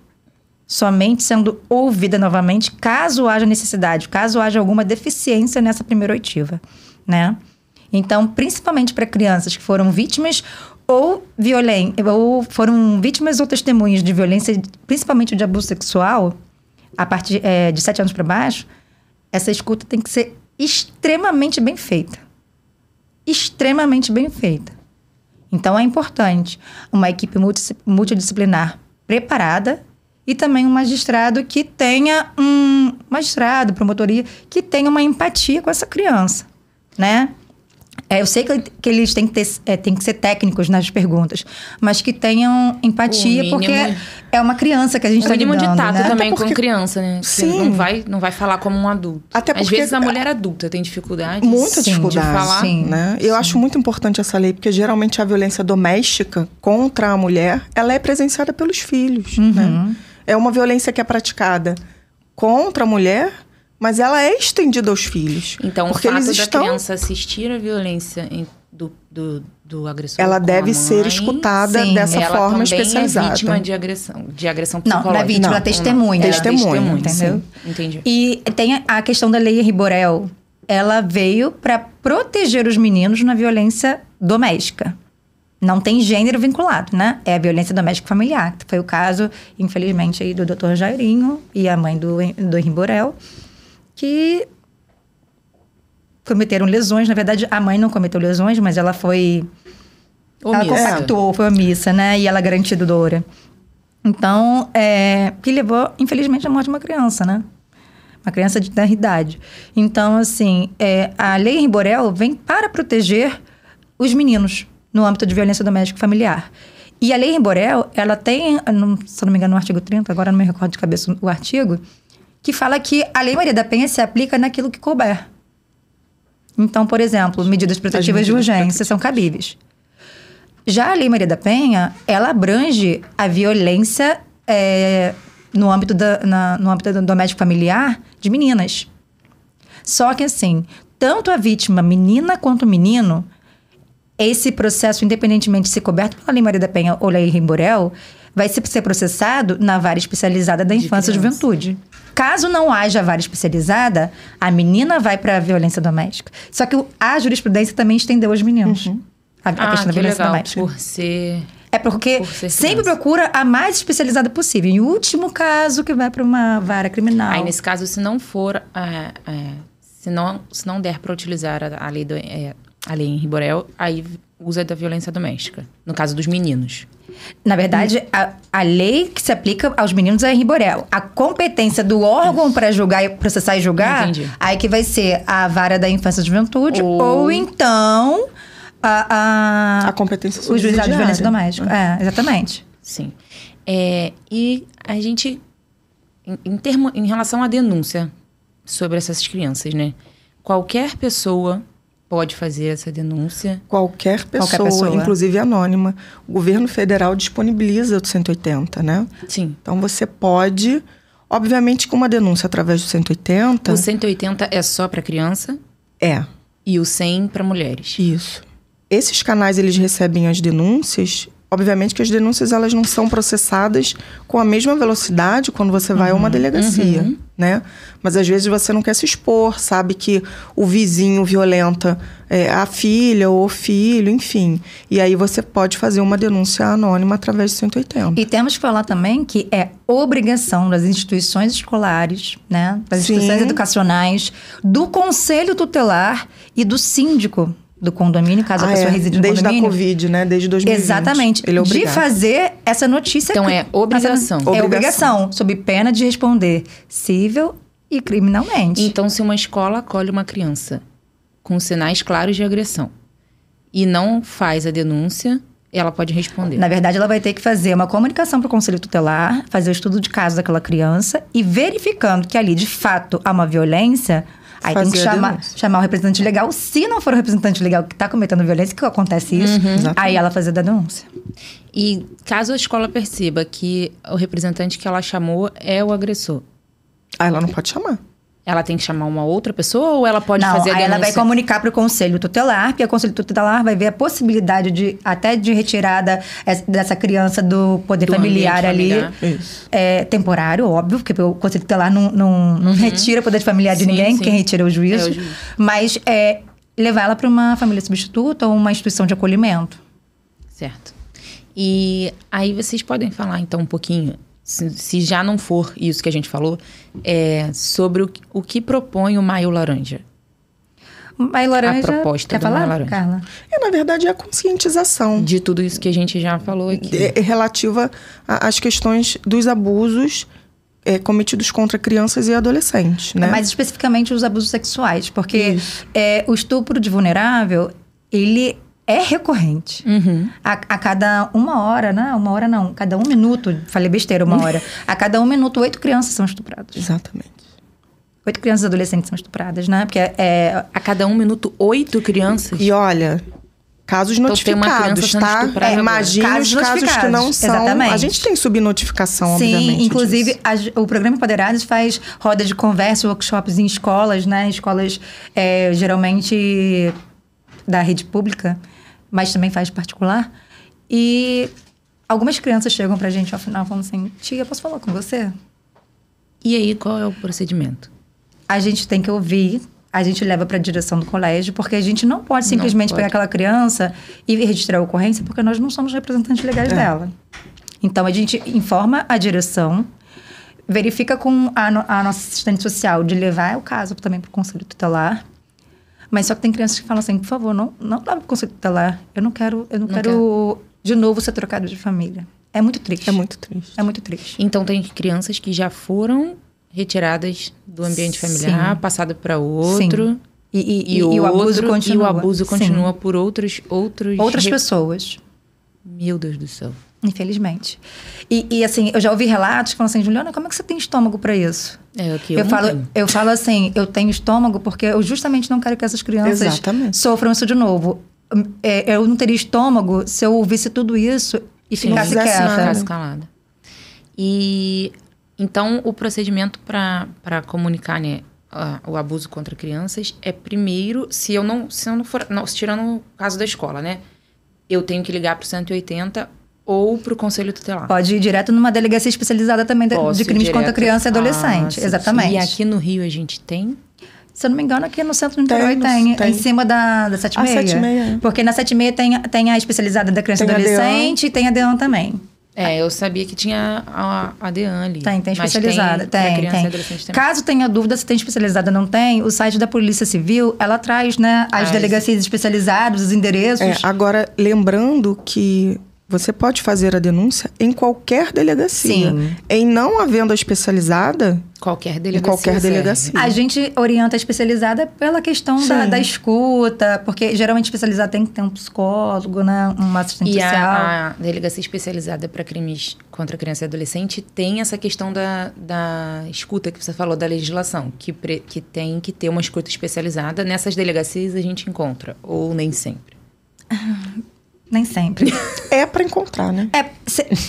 Somente sendo ouvida novamente, caso haja necessidade, caso haja alguma deficiência nessa primeira oitiva, né? Então, principalmente para crianças que foram vítimas ou foram vítimas ou testemunhas de violência, principalmente de abuso sexual, a partir de 7 anos para baixo, essa escuta tem que ser extremamente bem feita. Extremamente bem feita. Então, é importante uma equipe multidisciplinar preparada e também um magistrado que tenha promotoria, que tenha uma empatia com essa criança. né? Eu sei que eles têm que ser técnicos nas perguntas, mas que tenham empatia, porque é uma criança que a gente está lidando, mínimo de tato, né? também com criança, né? Sim. Não vai falar como um adulto. Até porque às vezes a mulher adulta tem dificuldade. Muita dificuldade, de falar. Né? Eu acho muito importante essa lei, porque geralmente a violência doméstica contra a mulher, ela é presenciada pelos filhos, né? É uma violência que é praticada contra a mulher, mas ela é estendida aos filhos. Então, o fato da criança assistir a violência do agressor, ela deve mãe, ser escutada dessa forma especializada. Ela também é vítima de agressão psicológica. Não, não é vítima, ela é testemunha. Testemunha, entendeu? Sim. Entendi. E tem a questão da lei Riborel. Ela veio para proteger os meninos na violência doméstica. Não tem gênero vinculado, né? É a violência doméstica familiar. Foi o caso, infelizmente, aí do Dr. Jairinho e a mãe do Henri Borel, que cometeram lesões. Na verdade, a mãe não cometeu lesões, mas ela foi... Ela compactuou, foi omissa, né? E ela é garantidora. Então, que levou, infelizmente, à morte de uma criança, né? Uma criança de tenra idade. Então, assim, a lei Henri Borel vem para proteger os meninos no âmbito de violência doméstica e familiar. E a lei Henri Borel, ela tem, se eu não me engano, no artigo 30, agora não me recordo de cabeça o artigo, que fala que a Lei Maria da Penha se aplica naquilo que couber. Então, por exemplo, medidas protetivas de urgência são cabíveis. Já a Lei Maria da Penha, ela abrange a violência no âmbito do doméstico familiar de meninas. Só que, assim, tanto a vítima, menina quanto menino, esse processo, independentemente de ser coberto pela Lei Maria da Penha ou Lei Henri Borel, vai ser processado na vara especializada da infância e juventude. Caso não haja vara especializada, a menina vai para a violência doméstica. Só que a jurisprudência também estendeu aos meninos. A questão da violência doméstica. Por ser... É porque sempre procura a mais especializada possível. Em último caso, que vai para uma vara criminal. Aí, nesse caso, se não for... se não der para utilizar a lei Henri Borel, aí usa da violência doméstica. No caso dos meninos. Na verdade, a lei que se aplica aos meninos é Henri Borel. A competência do órgão para julgar, processar e julgar, aí que vai ser a vara da infância e juventude, ou então a competência o juizado de violência doméstica. Exatamente. Sim. E a gente, em relação à denúncia sobre essas crianças, né? Qualquer pessoa pode fazer essa denúncia? Qualquer pessoa, inclusive anônima. O governo federal disponibiliza o 180, né? Sim. Então, você pode... Obviamente, com uma denúncia através do 180... O 180 é só para criança? É. E o 100 para mulheres? Isso. Esses canais, eles recebem as denúncias... Obviamente que as denúncias, elas não são processadas com a mesma velocidade quando você vai a uma delegacia, né? Mas às vezes você não quer se expor, sabe que o vizinho violenta a filha ou o filho, enfim. E aí você pode fazer uma denúncia anônima através do 180. E temos que falar também que é obrigação das instituições escolares, né? Das instituições educacionais, do conselho tutelar e do síndico do condomínio, caso a pessoa reside no condomínio. Desde a Covid, né? Desde 2020. Exatamente. Ele é obrigado. De fazer essa notícia... Então, é obrigação. É obrigação, sob pena de responder civil e criminalmente. Então, se uma escola acolhe uma criança com sinais claros de agressão e não faz a denúncia, ela pode responder. Na verdade, ela vai ter que fazer uma comunicação para o conselho tutelar, fazer o estudo de caso daquela criança e verificando que ali, de fato, há uma violência... Aí tem que chamar o representante legal. Se não for o representante legal que está cometendo violência, que acontece isso, aí ela fazer da denúncia. E caso a escola perceba que o representante que ela chamou é o agressor? Aí ela não pode chamar. Ela tem que chamar uma outra pessoa ou ela pode fazer a denúncia? Aí ela vai comunicar para o conselho tutelar, porque o conselho tutelar vai ver a possibilidade de retirada dessa criança do poder familiar ali. Isso. Temporário, óbvio, porque o conselho tutelar não retira o poder familiar de ninguém, quem retira é o juízo. O juiz. Mas levar ela para uma família substituta ou uma instituição de acolhimento. Certo. E aí vocês podem falar então um pouquinho... Se já não for isso que a gente falou, sobre o que propõe o Maio Laranja. Maio Laranja... A proposta do Maio Laranja. Carla? Na verdade, é a conscientização. De tudo isso que a gente já falou aqui. Relativa às questões dos abusos cometidos contra crianças e adolescentes, né? Mais especificamente os abusos sexuais, porque o estupro de vulnerável, ele é recorrente. A cada 1 hora, né? 1 hora não, cada 1 minuto, falei besteira, 1 hora. A cada 1 minuto, 8 crianças são estupradas. Exatamente. 8 crianças e adolescentes são estupradas, né? Porque a cada 1 minuto, 8 crianças? E olha, casos notificados, tá? Imagine os casos que não são. Exatamente. A gente tem subnotificação, obviamente. Sim, inclusive o Programa Empoderados faz roda de conversa, workshops em escolas, né? Escolas geralmente da rede pública, mas também faz particular. E algumas crianças chegam pra gente ao final falando assim: tia, posso falar com você? E aí, qual é o procedimento? A gente tem que ouvir, a gente leva para a direção do colégio, porque a gente não pode simplesmente pegar aquela criança e registrar a ocorrência, porque nós não somos representantes legais dela. Então, a gente informa a direção, verifica com a nossa assistente social de levar o caso também para o conselho tutelar. Mas só que tem crianças que falam assim: por favor, não leve para o conselho tutelar. Eu não quero de novo ser trocado de família. É muito triste. É muito triste. É muito triste. Então, tem crianças que já foram retiradas do ambiente familiar, passado para outro. Sim. E o abuso continua. E o abuso continua por outras pessoas. Meu Deus do céu. Infelizmente. E assim, eu já ouvi relatos que falam assim: Juliana, como é que você tem estômago para isso? Eu falo assim: eu tenho estômago porque eu justamente não quero que essas crianças sofram isso de novo. Eu não teria estômago se eu ouvisse tudo isso e ficasse calada. E então o procedimento para comunicar, né, o abuso contra crianças é primeiro, se eu não for, tirando o caso da escola, né, eu tenho que ligar para o 180 ou para o conselho tutelar. Pode ir direto numa delegacia especializada também de crimes contra criança e adolescente. Exatamente. E aqui no Rio a gente tem? Se eu não me engano, aqui no centro do Niterói tem. Em cima da 76. Porque na 76 tem a especializada da criança e adolescente e tem a DEAN também. Eu sabia que tinha a DEAN ali. Tem especializada. Tem. Caso tenha dúvida se tem especializada ou não tem, o site da Polícia Civil, ela traz, né, as delegacias especializadas, os endereços. Agora, lembrando que você pode fazer a denúncia em qualquer delegacia. Sim. Em não havendo a especializada... Qualquer delegacia. Em qualquer delegacia. A gente orienta a especializada pela questão da escuta, porque geralmente especializada tem que ter um psicólogo, né? Um assistente social. E a delegacia especializada para crimes contra criança e adolescente tem essa questão da escuta que você falou, da legislação, que tem que ter uma escuta especializada. Nessas delegacias a gente encontra, ou nem sempre? Nem sempre. É para encontrar, né?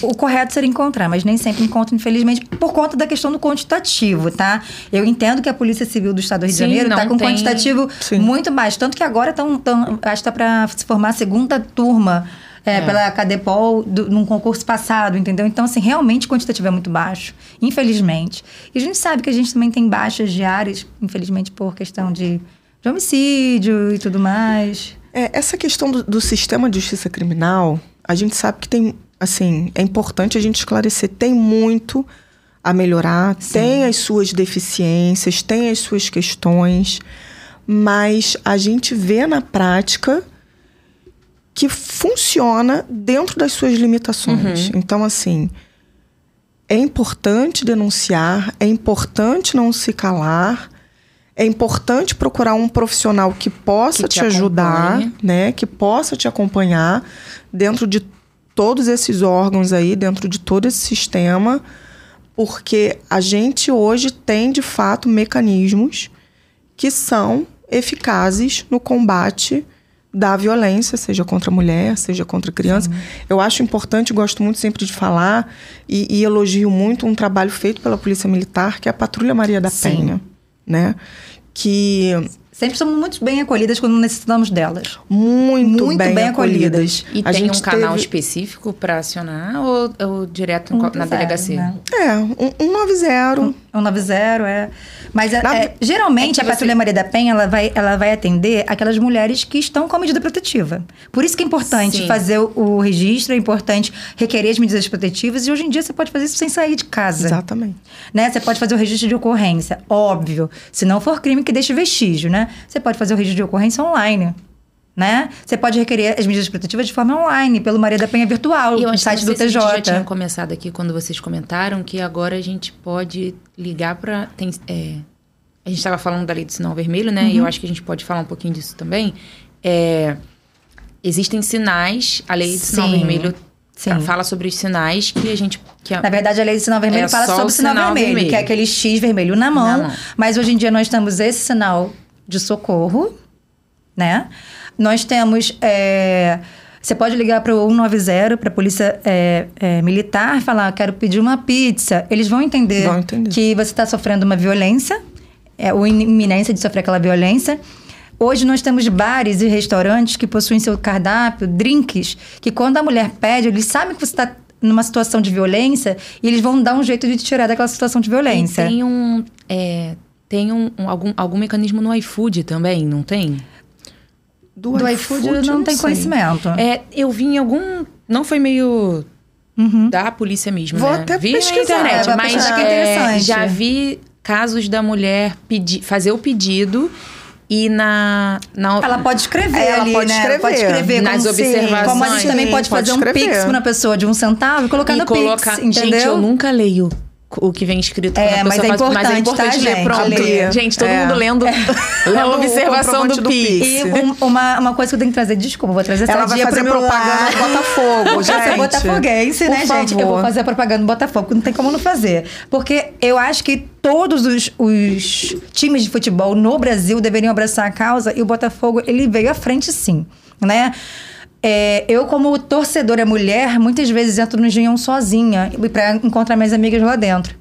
O correto seria encontrar, mas nem sempre encontra, infelizmente, por conta da questão do quantitativo, tá? Eu entendo que a Polícia Civil do Estado do Rio de Janeiro está com um quantitativo muito baixo. Tanto que agora acho que está para se formar a segunda turma pela Cadepol num concurso passado, entendeu? Então, assim, realmente o quantitativo é muito baixo, infelizmente. E a gente sabe que a gente também tem baixas diárias, infelizmente, por questão de homicídio e tudo mais. Essa questão do sistema de justiça criminal, a gente sabe que tem, assim, é importante a gente esclarecer, tem muito a melhorar, tem as suas deficiências, tem as suas questões, mas a gente vê na prática que funciona dentro das suas limitações. Então, assim, é importante denunciar, é importante não se calar, é importante procurar um profissional que possa te ajudar, né? Que possa te acompanhar dentro de todos esses órgãos aí, dentro de todo esse sistema, porque a gente hoje tem, de fato, mecanismos que são eficazes no combate da violência, seja contra a mulher, seja contra a criança. Eu acho importante, gosto muito sempre de falar e elogio muito um trabalho feito pela Polícia Militar, que é a Patrulha Maria da Penha, né? Que sempre somos muito bem acolhidas quando necessitamos delas. Muito bem acolhidas. E tem um canal específico para acionar ou direto na delegacia? Né? 190. 190, Mas geralmente a Patrulha Maria da Penha ela vai atender aquelas mulheres que estão com a medida protetiva. Por isso que é importante fazer o registro, é importante requerer as medidas protetivas, e hoje em dia você pode fazer isso sem sair de casa. Exatamente. Né? Você pode fazer o registro de ocorrência, óbvio. Se não for crime que deixe vestígio, né? Você pode fazer o registro de ocorrência online. né? Você pode requerer as medidas protetivas de forma online, pelo Maria da Penha Virtual, no site do TJ. A gente já tinha começado aqui quando vocês comentaram que agora a gente pode ligar para... a gente estava falando da lei do sinal vermelho, né? E eu acho que a gente pode falar um pouquinho disso também. Existem sinais, a lei do sinal vermelho fala sobre os sinais que a gente... Na verdade, a lei do sinal vermelho fala sobre o sinal vermelho, que é aquele X vermelho na mão. Mas hoje em dia nós temos esse sinal de socorro, né? Nós temos... você pode ligar para o 190, para a polícia militar, falar, quero pedir uma pizza. Eles vão entender que você está sofrendo uma violência, ou iminência de sofrer aquela violência. Hoje nós temos bares e restaurantes que possuem seu cardápio, drinks, que quando a mulher pede, eles sabem que você está numa situação de violência e eles vão dar um jeito de te tirar daquela situação de violência. E tem algum mecanismo no iFood também, não tem? Do iFood eu não tenho conhecimento. Eu vi em algum... Não foi meio da polícia mesmo, Vou né? até vi pesquisar, na internet, mas que interessante. Já vi casos da mulher fazer o pedido e ela pode escrever ela ali, pode né? escrever. Pode escrever nas observações. Como a gente também pode fazer um pix para uma pessoa de 1 centavo e colocar no pix, entendeu? Gente, eu nunca leio o que vem escrito quando a mas pessoa faz, mas é tá, importante ler gente? pronto. Ler. Gente, todo mundo lendo a observação do Pix. E uma coisa que eu tenho que trazer, desculpa, vou trazer ela vai fazer propaganda no Botafogo, gente. Eu sou botafoguense, né, favor. gente? Eu vou fazer a propaganda no Botafogo, não tem como não fazer. Porque eu acho que todos os times de futebol no Brasil deveriam abraçar a causa e o Botafogo, ele veio à frente sim, né? Eu, como torcedora mulher, muitas vezes entro no Engenhão sozinha para encontrar minhas amigas lá dentro.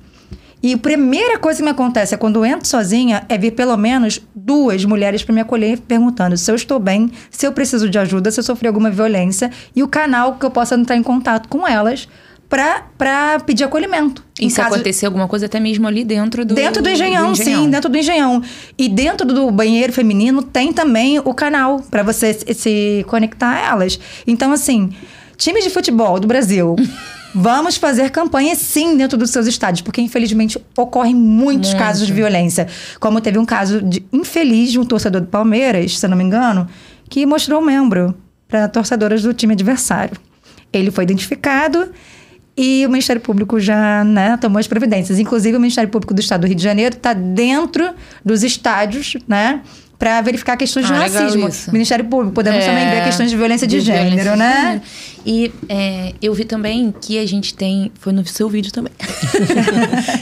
E a primeira coisa que me acontece quando eu entro sozinha é ver pelo menos 2 mulheres para me acolher perguntando se eu estou bem, se eu preciso de ajuda, se eu sofri alguma violência e o canal que eu possa entrar em contato com elas para pedir acolhimento. E se acontecer alguma coisa até mesmo ali dentro do Engenhão, sim, dentro do Engenhão. E dentro do banheiro feminino tem também o canal para você se conectar a elas. Então, assim, times de futebol do Brasil, vamos fazer campanha sim dentro dos seus estádios, porque infelizmente ocorrem muitos casos de violência. Como teve um caso infeliz de um torcedor do Palmeiras, se eu não me engano, que mostrou um membro para torcedoras do time adversário. Ele foi identificado e o Ministério Público já tomou as providências. Inclusive, o Ministério Público do Estado do Rio de Janeiro está dentro dos estádios, para verificar questões de racismo. Ministério Público, podemos também ver questões de violência de gênero, né? E eu vi também que a gente tem... Foi no seu vídeo também.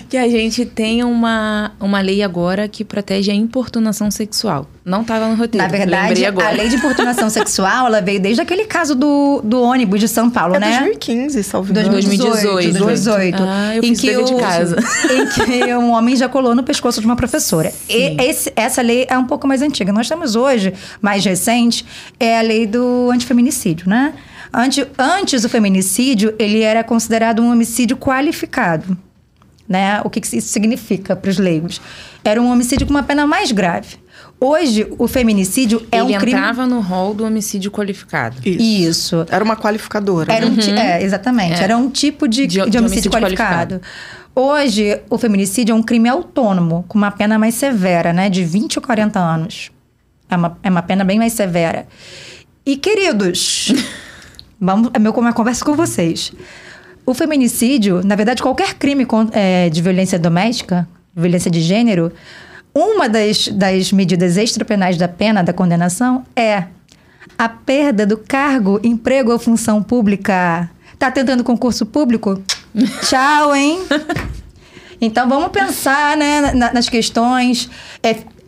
Que a gente tem uma lei agora que protege a importunação sexual. Não estava no roteiro. Na verdade, a lei de importunação sexual, ela veio desde aquele caso do ônibus de São Paulo, né? 2015, salvo engano. 2018. Eu fiz dever de casa. Em que um homem já colou no pescoço de uma professora. E essa lei é um pouco mais antiga. Nós temos hoje, mais recente, é a lei do antifeminicídio, né? Antes, o feminicídio, ele era considerado um homicídio qualificado, né? O que isso significa para os leigos? Era um homicídio com uma pena mais grave. Hoje, o feminicídio é um crime... Ele entrava no rol do homicídio qualificado. Isso. Era uma qualificadora. Era exatamente. Era um tipo de homicídio qualificado. Hoje, o feminicídio é um crime autônomo, com uma pena mais severa, né? De 20 ou 40 anos. É uma pena bem mais severa. E, queridos... uma conversa com vocês. O feminicídio, na verdade, qualquer crime de violência doméstica, violência de gênero, uma das medidas extrapenais da pena, da condenação, é a perda do cargo, emprego ou função pública. Tá tentando concurso público? Tchau, hein? Então, vamos pensar, né, nas questões...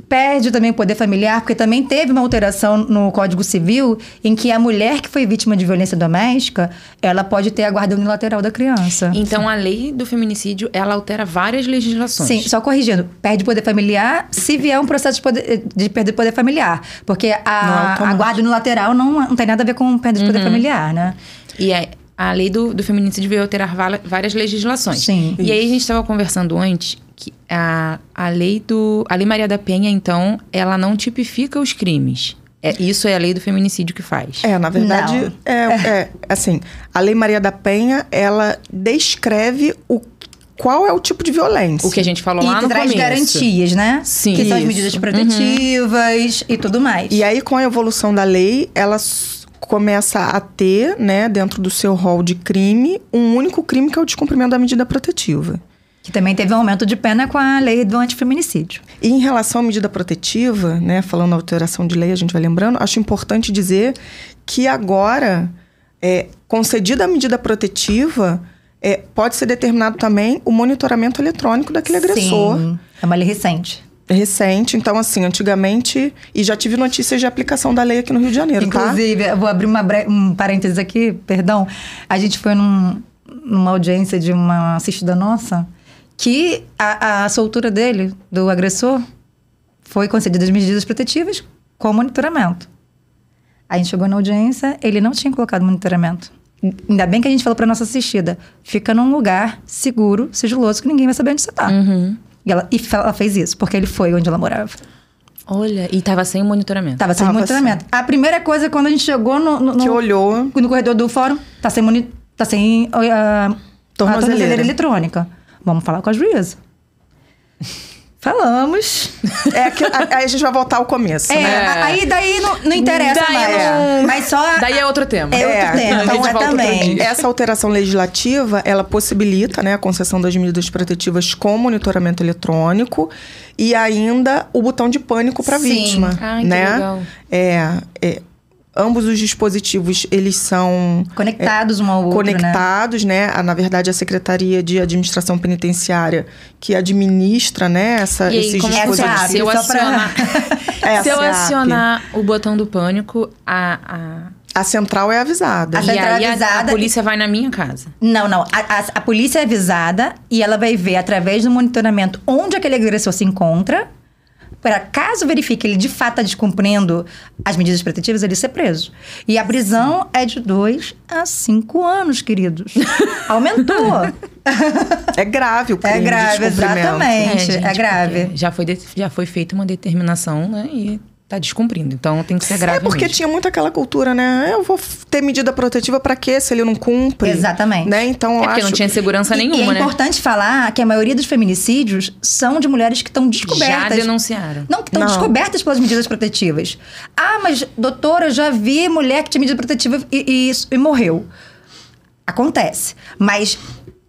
Perde também o poder familiar, porque também teve uma alteração no Código Civil em que a mulher que foi vítima de violência doméstica, ela pode ter a guarda unilateral da criança. Então, a lei do feminicídio, ela altera várias legislações. Sim, só corrigindo. Perde o poder familiar se vier um processo de perda de poder familiar. Porque a guarda unilateral não tem nada a ver com perda de poder familiar, né? E a lei do feminicídio veio alterar várias legislações. Sim. E aí, a gente estava conversando antes... que a lei Maria da Penha, então, ela não tipifica os crimes. Isso é a lei do feminicídio que faz. Na verdade, assim, a Lei Maria da Penha, ela descreve qual é o tipo de violência. O que a gente falou lá E no traz começo. garantias, né? Sim. Que são as Isso. medidas protetivas e tudo mais. E aí, com a evolução da lei, ela começa a ter, né, dentro do seu rol de crime, um único crime que é o descumprimento da medida protetiva. Que também teve um aumento de pena com a lei do antifeminicídio. E em relação à medida protetiva, né, falando da alteração de lei, a gente vai lembrando, acho importante dizer que agora, concedida a medida protetiva, pode ser determinado também o monitoramento eletrônico daquele agressor. Sim, é uma lei recente. Recente, então assim, antigamente... E já tive notícias de aplicação da lei aqui no Rio de Janeiro, Inclusive, eu vou abrir um parênteses aqui, perdão. A gente foi numa audiência de uma assistida nossa, que a soltura dele, do agressor, foi concedida as medidas protetivas com monitoramento. A gente chegou na audiência, ele não tinha colocado monitoramento. Ainda bem que a gente falou pra nossa assistida, fica num lugar seguro, sigiloso, que ninguém vai saber onde você tá. Uhum. E ela fez isso, porque ele foi onde ela morava. Olha, e tava sem monitoramento. Tava sem monitoramento. A primeira coisa, quando a gente chegou Que olhou... no corredor do fórum, tá sem a tornozeleira eletrônica. Vamos falar com a juíza. Falamos. Aí a gente vai voltar ao começo, né? Aí daí não interessa Daí mais. Mas só... Daí é outro tema. É outro tema, então, a gente volta outro também. dia. Essa alteração legislativa, ela possibilita, né, a concessão das medidas protetivas com monitoramento eletrônico e ainda o botão de pânico para a Sim. vítima, Ai, que né? legal. Ambos os dispositivos, eles são... Conectados um ao outro, conectados, né? Na verdade, a Secretaria de Administração Penitenciária que administra, né, E aí, esses como dispositivos. se eu Só pra- acionar, se eu acionar o botão do pânico, A central é avisada. A e central aí avisada a polícia vai na minha casa. Não. A polícia é avisada e ela vai ver, através do monitoramento, onde aquele agressor se encontra, para caso verifique ele de fato está descumprindo as medidas protetivas, ele ser preso. E a prisão é de 2 a 5 anos, queridos. Aumentou. É grave o crime É grave, de descumprimento. exatamente. gente, é grave. porque já foi feita uma determinação, né? E tá descumprindo. Então tem que ser grave porque mesmo. tinha muito aquela cultura, né? Eu vou ter medida protetiva pra quê se ele não cumpre? Exatamente. Né? Então, eu Porque acho... não tinha segurança E nenhuma, é né? importante falar que a maioria dos feminicídios são de mulheres que estão descobertas. Já denunciaram. Não, que estão Não. descobertas pelas medidas protetivas. Ah, mas doutora, já vi mulher que tinha medida protetiva e morreu. Acontece. Mas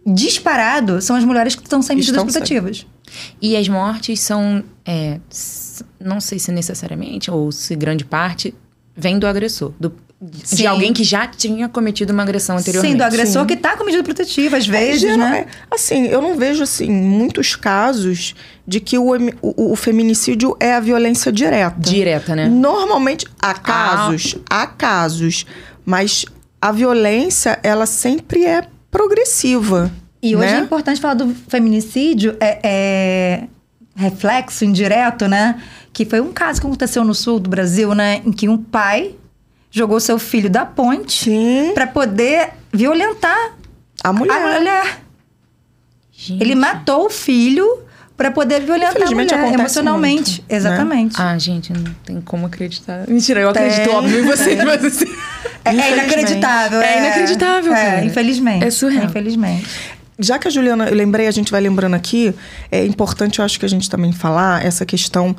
disparado são as mulheres que estão sem medidas Estão sem. protetivas. E as mortes são, não sei se necessariamente, ou se grande parte, vem do agressor. Sim. De alguém que já tinha cometido uma agressão anteriormente. Sim, do agressor Sim. que está com medida protetiva, às vezes, Geral- né? Assim, eu não vejo, assim, muitos casos de que o feminicídio é a violência direta. Direta, né? Normalmente, há casos, mas a violência, ela sempre é progressiva. E hoje né? é importante falar do feminicídio, reflexo indireto, né? Que foi um caso que aconteceu no sul do Brasil, né? Em que um pai jogou seu filho da ponte Sim. para poder violentar A mulher. a mulher. Gente. Ele matou o filho para poder violentar a Infelizmente, mulher acontece emocionalmente. muito, né? Exatamente. Ah, gente, não tem como acreditar. Mentira, eu Tem, acredito, óbvio, em você. tem. Mas assim, É Infelizmente. inacreditável. É inacreditável, cara. Infelizmente. É surreal. Infelizmente. Já que a Juliana, eu lembrei, a gente vai lembrando aqui, é importante, eu acho que a gente também falar essa questão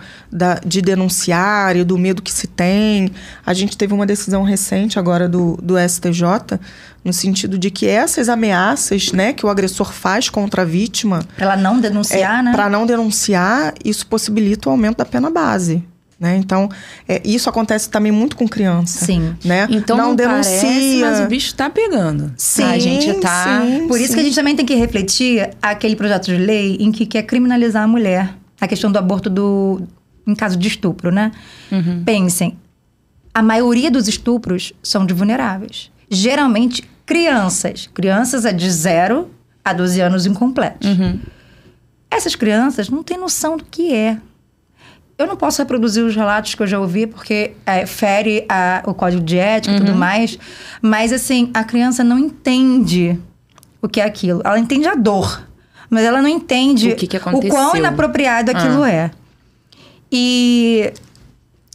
de denunciar e do medo que se tem. A gente teve uma decisão recente agora do STJ, no sentido de que essas ameaças, né, que o agressor faz contra a vítima... Para ela não denunciar, né? Para não denunciar, isso possibilita o aumento da pena base. Né? Então, isso acontece também muito com criança. Sim. Né? então não parece, denuncia. mas o bicho tá pegando. Sim, A gente tá... sim. Por isso que a gente também tem que refletir aquele projeto de lei em que quer criminalizar a mulher. A questão do aborto em caso de estupro, né? Pensem, a maioria dos estupros são de vulneráveis. Geralmente, crianças. Crianças é de 0 a 12 anos incompletos. Essas crianças não têm noção do que é. Eu não posso reproduzir os relatos que eu já ouvi, porque fere o código de ética e tudo mais. Mas, assim, a criança não entende o que é aquilo. Ela entende a dor, mas ela não entende O que aconteceu. o quão inapropriado aquilo é. E,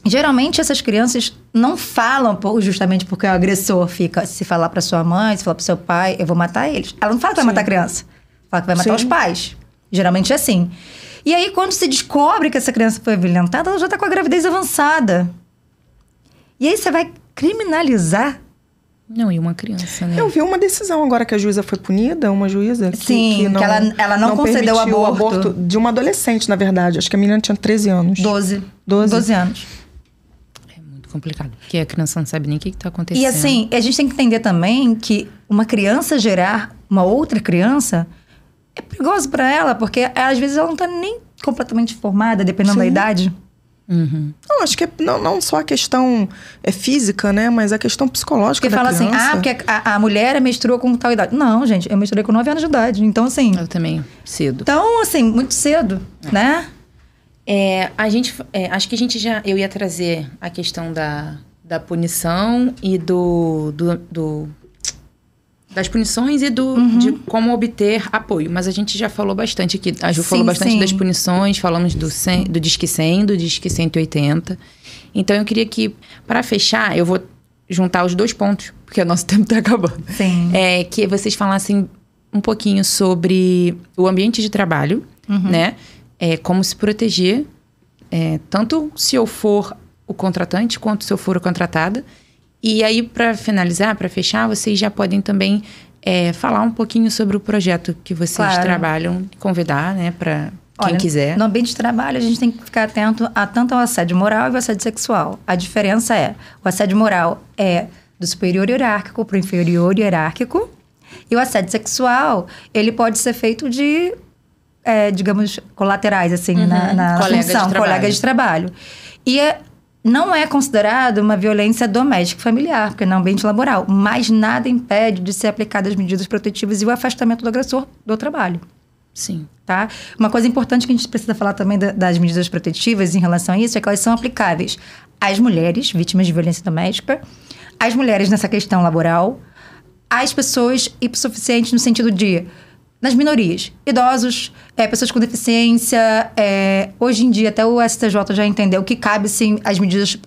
geralmente, essas crianças não falam justamente porque o agressor fica... Se falar pra sua mãe, se falar pro seu pai, eu vou matar eles. Ela não fala que vai matar a criança. Fala que vai matar Sim. os pais. Geralmente é assim. E aí, quando se descobre que essa criança foi violentada, ela já tá com a gravidez avançada. E aí você vai criminalizar? Não, e uma criança, né? Eu vi uma decisão agora que a juíza foi punida, uma juíza Sim, que ela não concedeu permitiu o aborto. de uma adolescente, na verdade. Acho que a menina tinha 13 anos. 12 anos. É muito complicado, porque a criança não sabe nem o que tá acontecendo. E assim, a gente tem que entender também que uma criança gerar uma outra criança é perigoso para ela, porque às vezes ela não tá nem completamente formada, dependendo da idade. Uhum. Não, acho que não só a questão física, né? Mas a questão psicológica Porque da fala criança. assim, porque a mulher menstrua com tal idade. Não, gente, eu menstruei com 9 anos de idade. Então, assim... Eu também, cedo. Então, assim, muito cedo, né? Acho que a gente já... Eu ia trazer a questão da punição e das punições e de como obter apoio. Mas a gente já falou bastante aqui. A Ju falou bastante das punições, falamos do Disque 100, do Disque 180. Então, eu queria que, para fechar, eu vou juntar os dois pontos, porque o nosso tempo está acabando. Sim. Que vocês falassem um pouquinho sobre o ambiente de trabalho, né? Como se proteger, tanto se eu for o contratante, quanto se eu for a contratada. E aí, para finalizar, para fechar, vocês já podem também falar um pouquinho sobre o projeto que vocês trabalham, convidar, né, para quem quiser. No ambiente de trabalho, a gente tem que ficar atento tanto ao assédio moral e ao assédio sexual. A diferença o assédio moral é do superior hierárquico para o inferior hierárquico. E o assédio sexual, ele pode ser feito de, digamos, colaterais, assim, na função, colegas de trabalho. E não é considerado uma violência doméstica familiar, porque não é um ambiente laboral. Mas nada impede de ser aplicadas medidas protetivas e o afastamento do agressor do trabalho. Sim. Tá? Uma coisa importante que a gente precisa falar também das medidas protetivas em relação a isso é que elas são aplicáveis às mulheres vítimas de violência doméstica, às mulheres nessa questão laboral, às pessoas hipossuficientes no sentido de... nas minorias, idosos, pessoas com deficiência. Hoje em dia, até o STJ já entendeu que cabe, sim,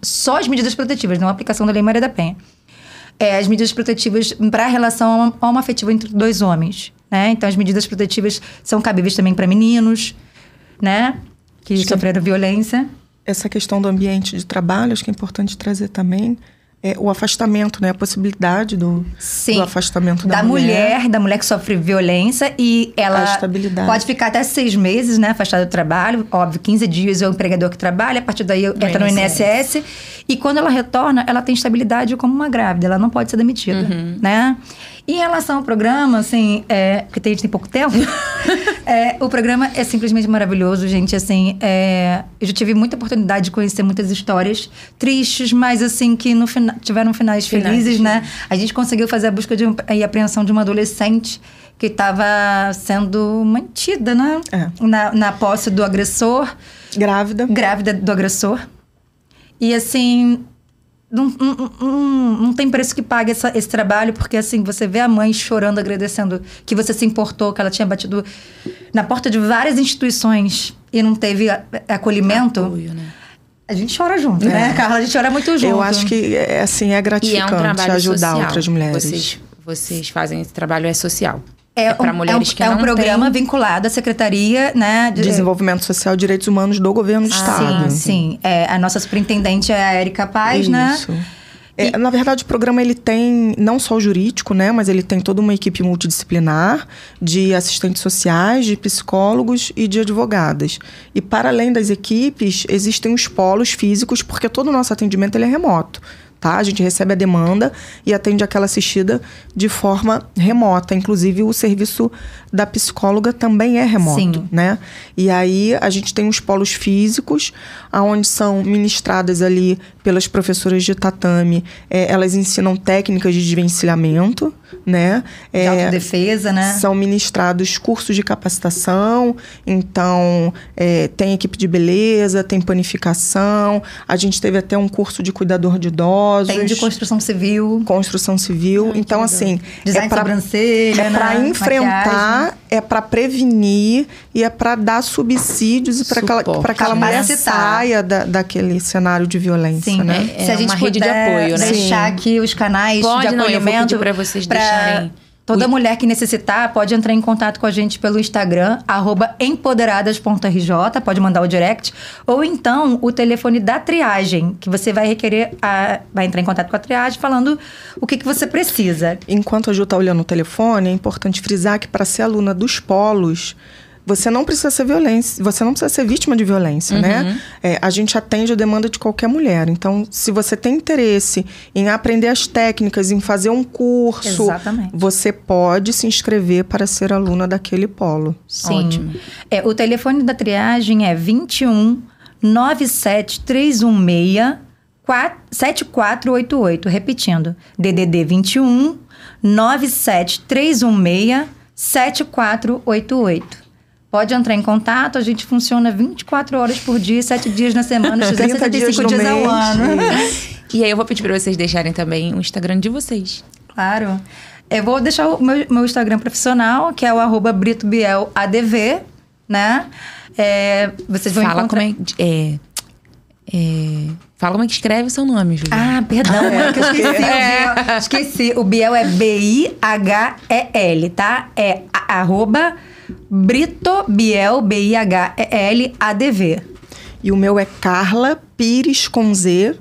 só as medidas protetivas, não a aplicação da Lei Maria da Penha. As medidas protetivas para a relação homoafetiva entre dois homens, né? Então, as medidas protetivas são cabíveis também para meninos, né? Que sofreram violência. Essa questão do ambiente de trabalho, acho que é importante trazer também o afastamento, né? A possibilidade do afastamento da mulher. Da mulher que sofre violência e ela pode ficar até 6 meses, né? Afastada do trabalho. Óbvio, 15 dias é o empregador que trabalha, a partir daí entra no INSS. E quando ela retorna, ela tem estabilidade como uma grávida. Ela não pode ser demitida, né? E em relação ao programa, assim, porque a gente tem pouco tempo, o programa é simplesmente maravilhoso, gente. Assim, eu já tive muita oportunidade de conhecer muitas histórias tristes, mas assim, que no final tiveram finais felizes, né? A gente conseguiu fazer a busca e apreensão de uma adolescente que estava sendo mantida, né? Na posse do agressor. Grávida do agressor. E assim... Não tem preço que pague esse trabalho, porque assim, você vê a mãe chorando, agradecendo que você se importou, que ela tinha batido na porta de várias instituições e não teve acolhimento. Apoio, né? A gente chora junto, né, Carla? A gente chora muito junto. Eu acho que, assim, é gratificante ajudar social. Outras mulheres. Vocês fazem esse trabalho social. Para mulheres que não têm... É um programa vinculado à Secretaria, né, de Desenvolvimento Social e Direitos Humanos do Governo do Estado. Sim. A nossa superintendente é a Érica Paz, né? Na verdade, o programa ele tem não só o jurídico, né, mas ele tem toda uma equipe multidisciplinar de assistentes sociais, de psicólogos e de advogadas. E para além das equipes, existem os polos físicos, porque todo o nosso atendimento ele é remoto. Tá? A gente recebe a demanda e atende aquela assistida de forma remota. Inclusive, o serviço da psicóloga também é remoto, né? E aí, a gente tem os polos físicos, onde são ministradas ali pelas professoras de tatame. Elas ensinam técnicas de desvencilhamento, né? De autodefesa, né? São ministrados cursos de capacitação. Então, tem equipe de beleza, tem panificação. A gente teve até um curso de cuidador de idosos. Tem de construção civil. Construção civil. Então, assim... Design de sobrancelha, para enfrentar, para prevenir e para dar subsídios para aquela mulher saia daquele cenário de violência, né? Se a gente uma rede de apoio, né? Deixar aqui os canais de acolhimento para vocês deixarem Toda mulher que necessitar pode entrar em contato com a gente pelo Instagram, @empoderadas.rj, pode mandar o direct. Ou então, o telefone da triagem, que você vai requerer, vai entrar em contato com a triagem falando o que você precisa. Enquanto a Ju está olhando o telefone, é importante frisar que para ser aluna dos polos, você não precisa ser você não precisa ser vítima de violência, né? A gente atende a demanda de qualquer mulher. Então, se você tem interesse em aprender as técnicas, em fazer um curso, exatamente, você pode se inscrever para ser aluna daquele polo. Sim. Ótimo. O telefone da triagem é 21 97 316 7488. Repetindo, DDD 21 97 316 7488. Pode entrar em contato, a gente funciona 24 horas por dia, 7 dias na semana, 365 dias ao ano. E aí eu vou pedir para vocês deixarem também o Instagram de vocês. Claro. Eu vou deixar o meu Instagram profissional, que é o @BritoBielADV, né? Vocês vão Fala encontrar... Fala como é que escreve o seu nome, Júlia. Ah, perdão, que eu esqueci. Esqueci. O Biel é BIHEL, tá? É @BritoBiel, BIHELADV. E o meu é Carla Pires com Z,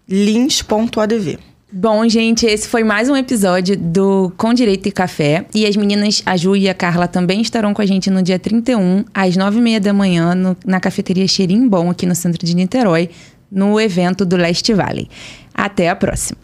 Lins.adv. Bom, gente, esse foi mais um episódio do Com Direito e Café. E as meninas, a Ju e a Carla, também estarão com a gente no dia 31, às 9h30 da manhã, na cafeteria Cheirinho Bom, aqui no centro de Niterói, no evento do Leste Valley. Até a próxima!